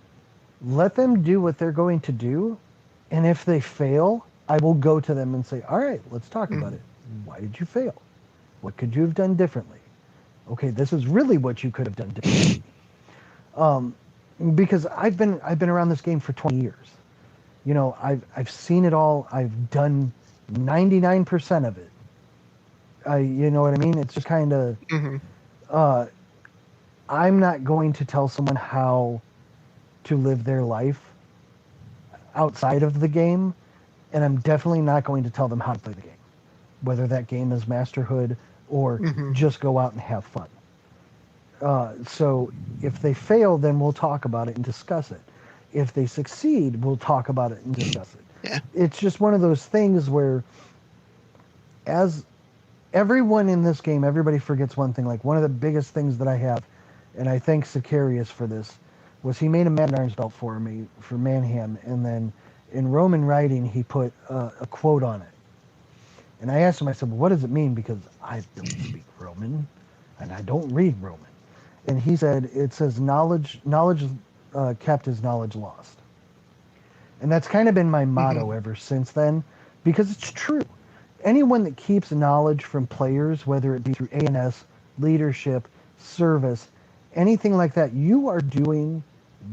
Speaker 2: let them do what they're going to do, and if they fail, I will go to them and say, all right, let's talk about it. Why did you fail? What could you have done differently? Okay, this is really what you could have done differently. Because I've been around this game for 20 years. You know, I've seen it all. I've done 99% of it. You know what I mean? It's just kind of, I'm not going to tell someone how to live their life outside of the game, and I'm definitely not going to tell them how to play the game, whether that game is Masterhood or just go out and have fun. So if they fail, then we'll talk about it and discuss it. If they succeed, we'll talk about it and discuss it.
Speaker 1: Yeah.
Speaker 2: It's just one of those things where, as everyone in this game, everybody forgets one thing. Like, one of the biggest things that I have, and I thank Sicarius for this, was he made a man-at-arms belt for me, for Manham, and then in Roman writing, he put a quote on it. And I asked him, I said, well, what does it mean? Because I don't speak Roman, and I don't read Roman. And he said, it says, knowledge kept is knowledge lost. And that's kind of been my motto ever since then, because it's true. Anyone that keeps knowledge from players, whether it be through ANS, leadership, service, anything like that, you are doing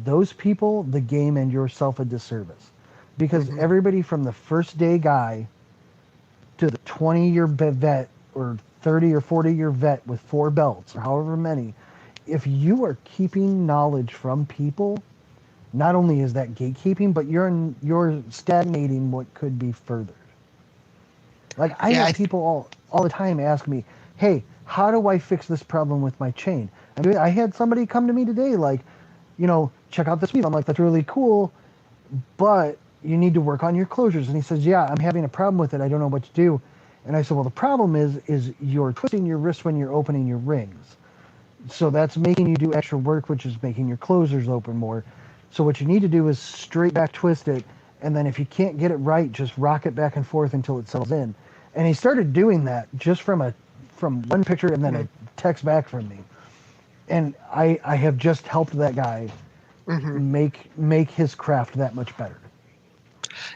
Speaker 2: those people, the game, and yourself a disservice. Because everybody from the first day guy to the 20-year vet or 30 or 40-year vet with 4 belts or however many, if you are keeping knowledge from people, not only is that gatekeeping, but you're stagnating what could be furthered. Like, I have people all the time ask me, hey, how do I fix this problem with my chain? I had somebody come to me today, like, you know, check out this weave. I'm like, that's really cool, but you need to work on your closures. And he says, yeah, I'm having a problem with it. I don't know what to do. And I said, well, the problem is you're twisting your wrist when you're opening your rings. So that's making you do extra work, which is making your closers open more. So what you need to do is straight back twist it, and then if you can't get it right, just rock it back and forth until it settles in. And he started doing that just from one picture and then a text back from me. And I have just helped that guy make his craft that much better.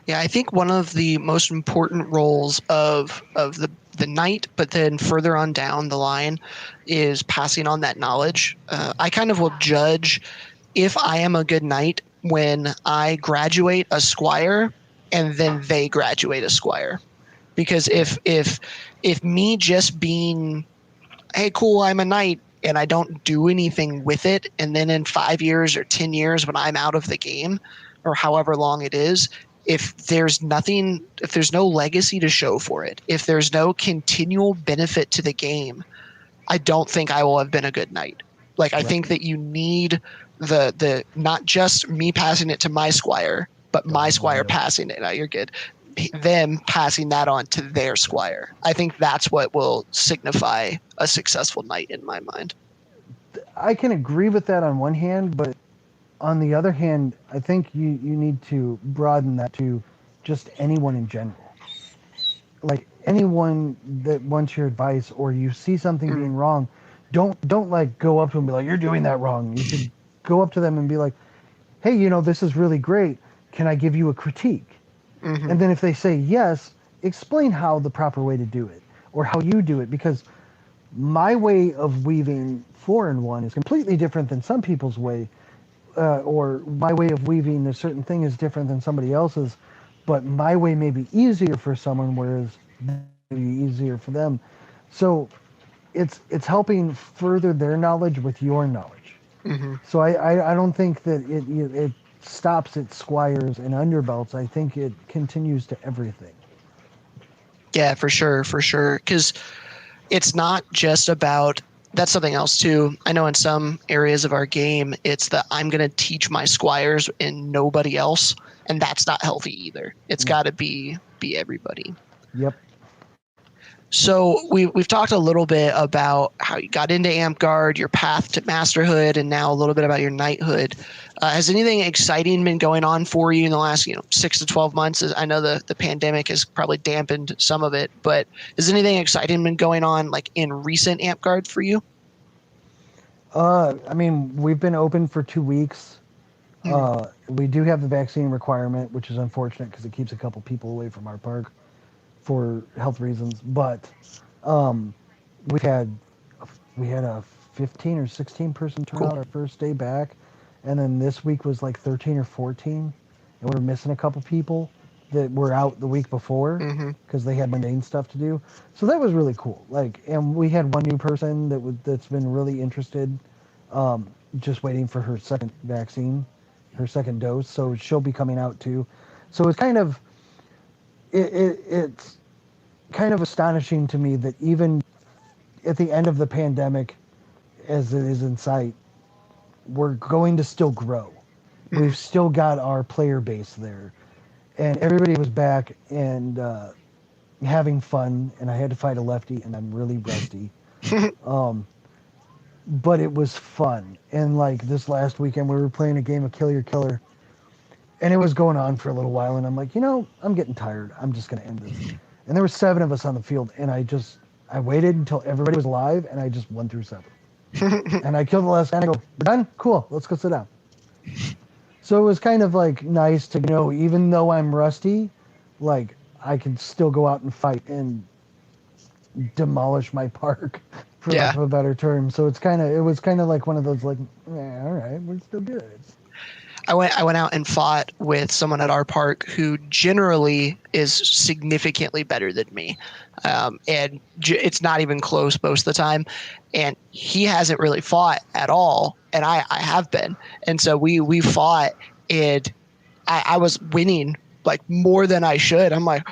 Speaker 1: Yeah, I think one of the most important roles of the knight, but then further on down the line, is passing on that knowledge. I kind of will judge if I am a good knight when I graduate a squire and then they graduate a squire. Because if me just being, hey, cool, I'm a knight, and I don't do anything with it, and then in 5 years or 10 years when I'm out of the game, or however long it is, if there's no legacy to show for it, if there's no continual benefit to the game, I don't think I will have been a good knight. Like, I think that you need the not just me passing it to my squire, but my squire passing it. No, you're good. Them passing that on to their squire. I think that's what will signify a successful knight in my mind.
Speaker 2: I can agree with that on one hand, but on the other hand, I think you need to broaden that to just anyone in general. Like, anyone that wants your advice, or you see something being wrong, don't like go up to them and be like, you're doing that wrong. You should go up to them and be like, hey, you know, this is really great. Can I give you a critique? And then if they say yes, explain how the proper way to do it, or how you do it, because my way of weaving 4-in-1 is completely different than some people's way, or my way of weaving a certain thing is different than somebody else's, but my way may be easier for someone, whereas it may be easier for them. So it's helping further their knowledge with your knowledge. So I don't think that it stops at squires and underbelts. I think it continues to everything.
Speaker 1: Yeah, for sure. Because it's not just about, that's something else too. I know in some areas of our game, it's that I'm going to teach my squires and nobody else. And that's not healthy either. It's got to be everybody.
Speaker 2: Yep.
Speaker 1: So we've talked a little bit about how you got into Amtgard, your path to masterhood, and now a little bit about your knighthood. Has anything exciting been going on for you in the last 6 to 12 months? I know the pandemic has probably dampened some of it, but has anything exciting been going on like in recent Amtgard for you?
Speaker 2: I mean, we've been open for 2 weeks. We do have the vaccine requirement, which is unfortunate because it keeps a couple people away from our park for health reasons. But um, we've had we had a 15 or 16 person turnout
Speaker 1: Cool.
Speaker 2: our first day back, and then this week was like 13 or 14, and we're missing a couple people that were out the week before
Speaker 1: Mm-hmm.
Speaker 2: because they had mundane stuff to do. So that was really cool. Like, and we had one new person that's been really interested, just waiting for her second vaccine, her second dose. So she'll be coming out too. So it's kind of it's kind of astonishing to me that even at the end of the pandemic, as it is in sight, we're going to still grow. We've still got our player base there, and everybody was back and having fun. And I had to fight a lefty, and I'm really rusty. But it was fun. And like this last weekend, we were playing a game of Kill Your Killer, and it was going on for a little while. And I'm like, I'm getting tired. I'm just gonna end this. And there were 7 of us on the field, and I waited until everybody was alive, and I just won through 7. And I killed the last guy, and I go, we're done? Cool, let's go sit down. So it was kind of like nice to know, even though I'm rusty, like I can still go out and fight and demolish my park, for lack of a better term. So it was kind of like one of those like, yeah, all right, we're still good.
Speaker 1: I went out and fought with someone at our park who generally is significantly better than me, and it's not even close most of the time. And he hasn't really fought at all, and I have been. And so we fought, and I was winning like more than I should. I'm like,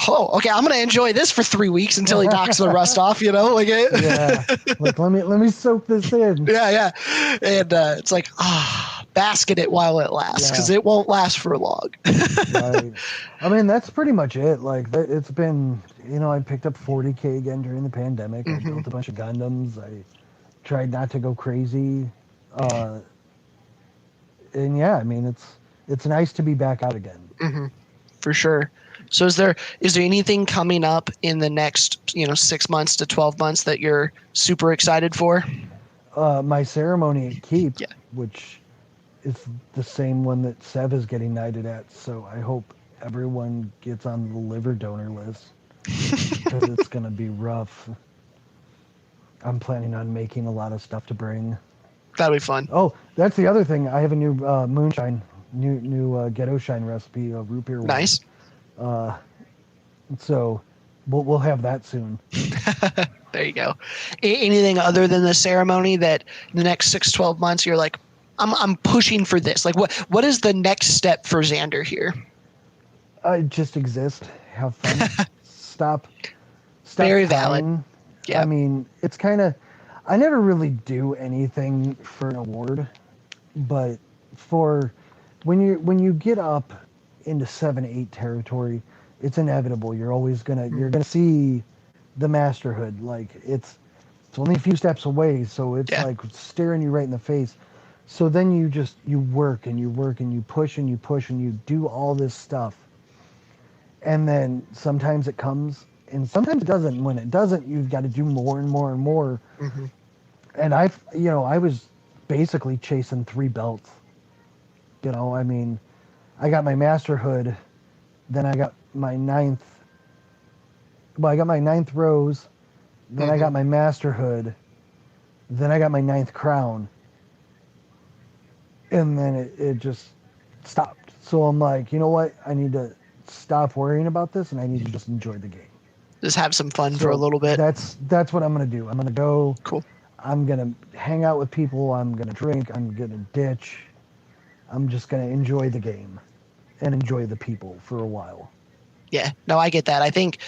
Speaker 1: oh, okay, I'm gonna enjoy this for 3 weeks until he knocks the rust off. Like it.
Speaker 2: Yeah, like let me soak this in.
Speaker 1: Yeah, and it's like basket it while it lasts, because it won't last for long.
Speaker 2: Right. I mean, that's pretty much it. Like, it's been, I picked up 40K again during the pandemic. I built a bunch of Gundams. I tried not to go crazy. And yeah, I mean, it's nice to be back out again.
Speaker 1: For sure. So is there anything coming up in the next 6 months to 12 months that you're super excited for?
Speaker 2: My ceremony at Keep, which is the same one that Sev is getting knighted at, so I hope everyone gets on the liver donor list, because it's going to be rough. I'm planning on making a lot of stuff to bring.
Speaker 1: That'll be fun.
Speaker 2: Oh, that's the other thing. I have a new moonshine, new ghetto shine recipe, root beer wine.
Speaker 1: Nice.
Speaker 2: So we'll have that soon.
Speaker 1: There you go. Anything other than the ceremony that the next 6-12 months you're like, I'm pushing for this? Like, what is the next step for Zander here?
Speaker 2: Just exist, have fun, stop.
Speaker 1: Very
Speaker 2: trying.
Speaker 1: valid. Yeah.
Speaker 2: I mean, it's kind of, I never really do anything for an award, but for when you get up into 7-8 territory, it's inevitable. You're always you're gonna see the masterhood. Like, it's only a few steps away, so it's like staring you right in the face. So then you work and you work and you push and you push and you do all this stuff. And then sometimes it comes and sometimes it doesn't. When it doesn't, you've got to do more and more and more. And I was basically chasing 3 belts. I mean, I got my masterhood, then I got my 9th. Well, I got my 9th rose, then I got my masterhood, then I got my 9th crown. And then it just stopped. So I'm like, you know what? I need to stop worrying about this, and I need to just enjoy the game.
Speaker 1: Just have some fun for a little bit.
Speaker 2: That's what I'm going to do. I'm going to go.
Speaker 1: Cool.
Speaker 2: I'm going to hang out with people. I'm going to drink. I'm going to ditch. I'm just going to enjoy the game and enjoy the people for a while.
Speaker 1: Yeah, no, I get that. I think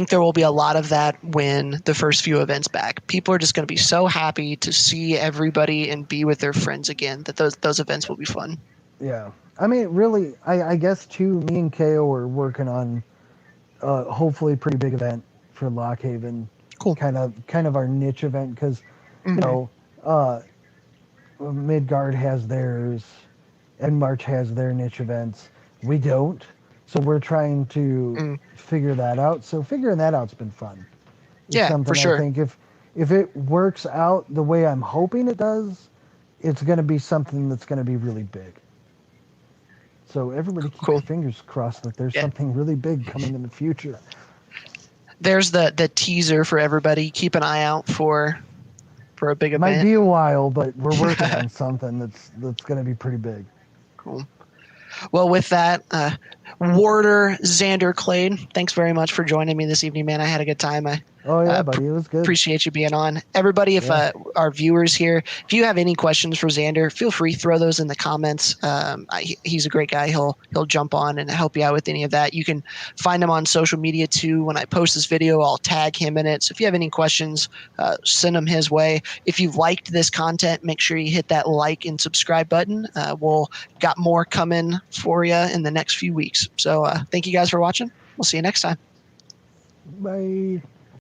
Speaker 1: there will be a lot of that when the first few events back. People are just going to be so happy to see everybody and be with their friends again that those events will be fun.
Speaker 2: Yeah. I mean, really, I guess, too, me and KO are working on hopefully a pretty big event for Lockhaven.
Speaker 1: Cool.
Speaker 2: Kind of our niche event, because, Midgard has theirs, and March has their niche events. We don't. So we're trying to figure that out. So figuring that out's been fun.
Speaker 1: Yeah, for sure.
Speaker 2: I think if it works out the way I'm hoping it does, it's going to be something that's going to be really big. So everybody keep
Speaker 1: Cool.
Speaker 2: your fingers crossed that there's
Speaker 1: Yeah.
Speaker 2: something really big coming in the future.
Speaker 1: There's the teaser for everybody. Keep an eye out for a big
Speaker 2: It might
Speaker 1: event.
Speaker 2: be a while, but we're working on something that's going to be pretty big.
Speaker 1: Cool. Well, with that, Warder Zander Clade, thanks very much for joining me this evening, man. I had a good time.
Speaker 2: Oh yeah, buddy, it was good.
Speaker 1: Appreciate you being on. Everybody, if our viewers here, if you have any questions for Zander, feel free, throw those in the comments. He's a great guy. He'll jump on and help you out with any of that. You can find him on social media too. When I post this video, I'll tag him in it. So if you have any questions, send them his way. If you've liked this content, make sure you hit that like and subscribe button. We'll got more coming for you in the next few weeks. So thank you guys for watching. We'll see you next time.
Speaker 2: Bye.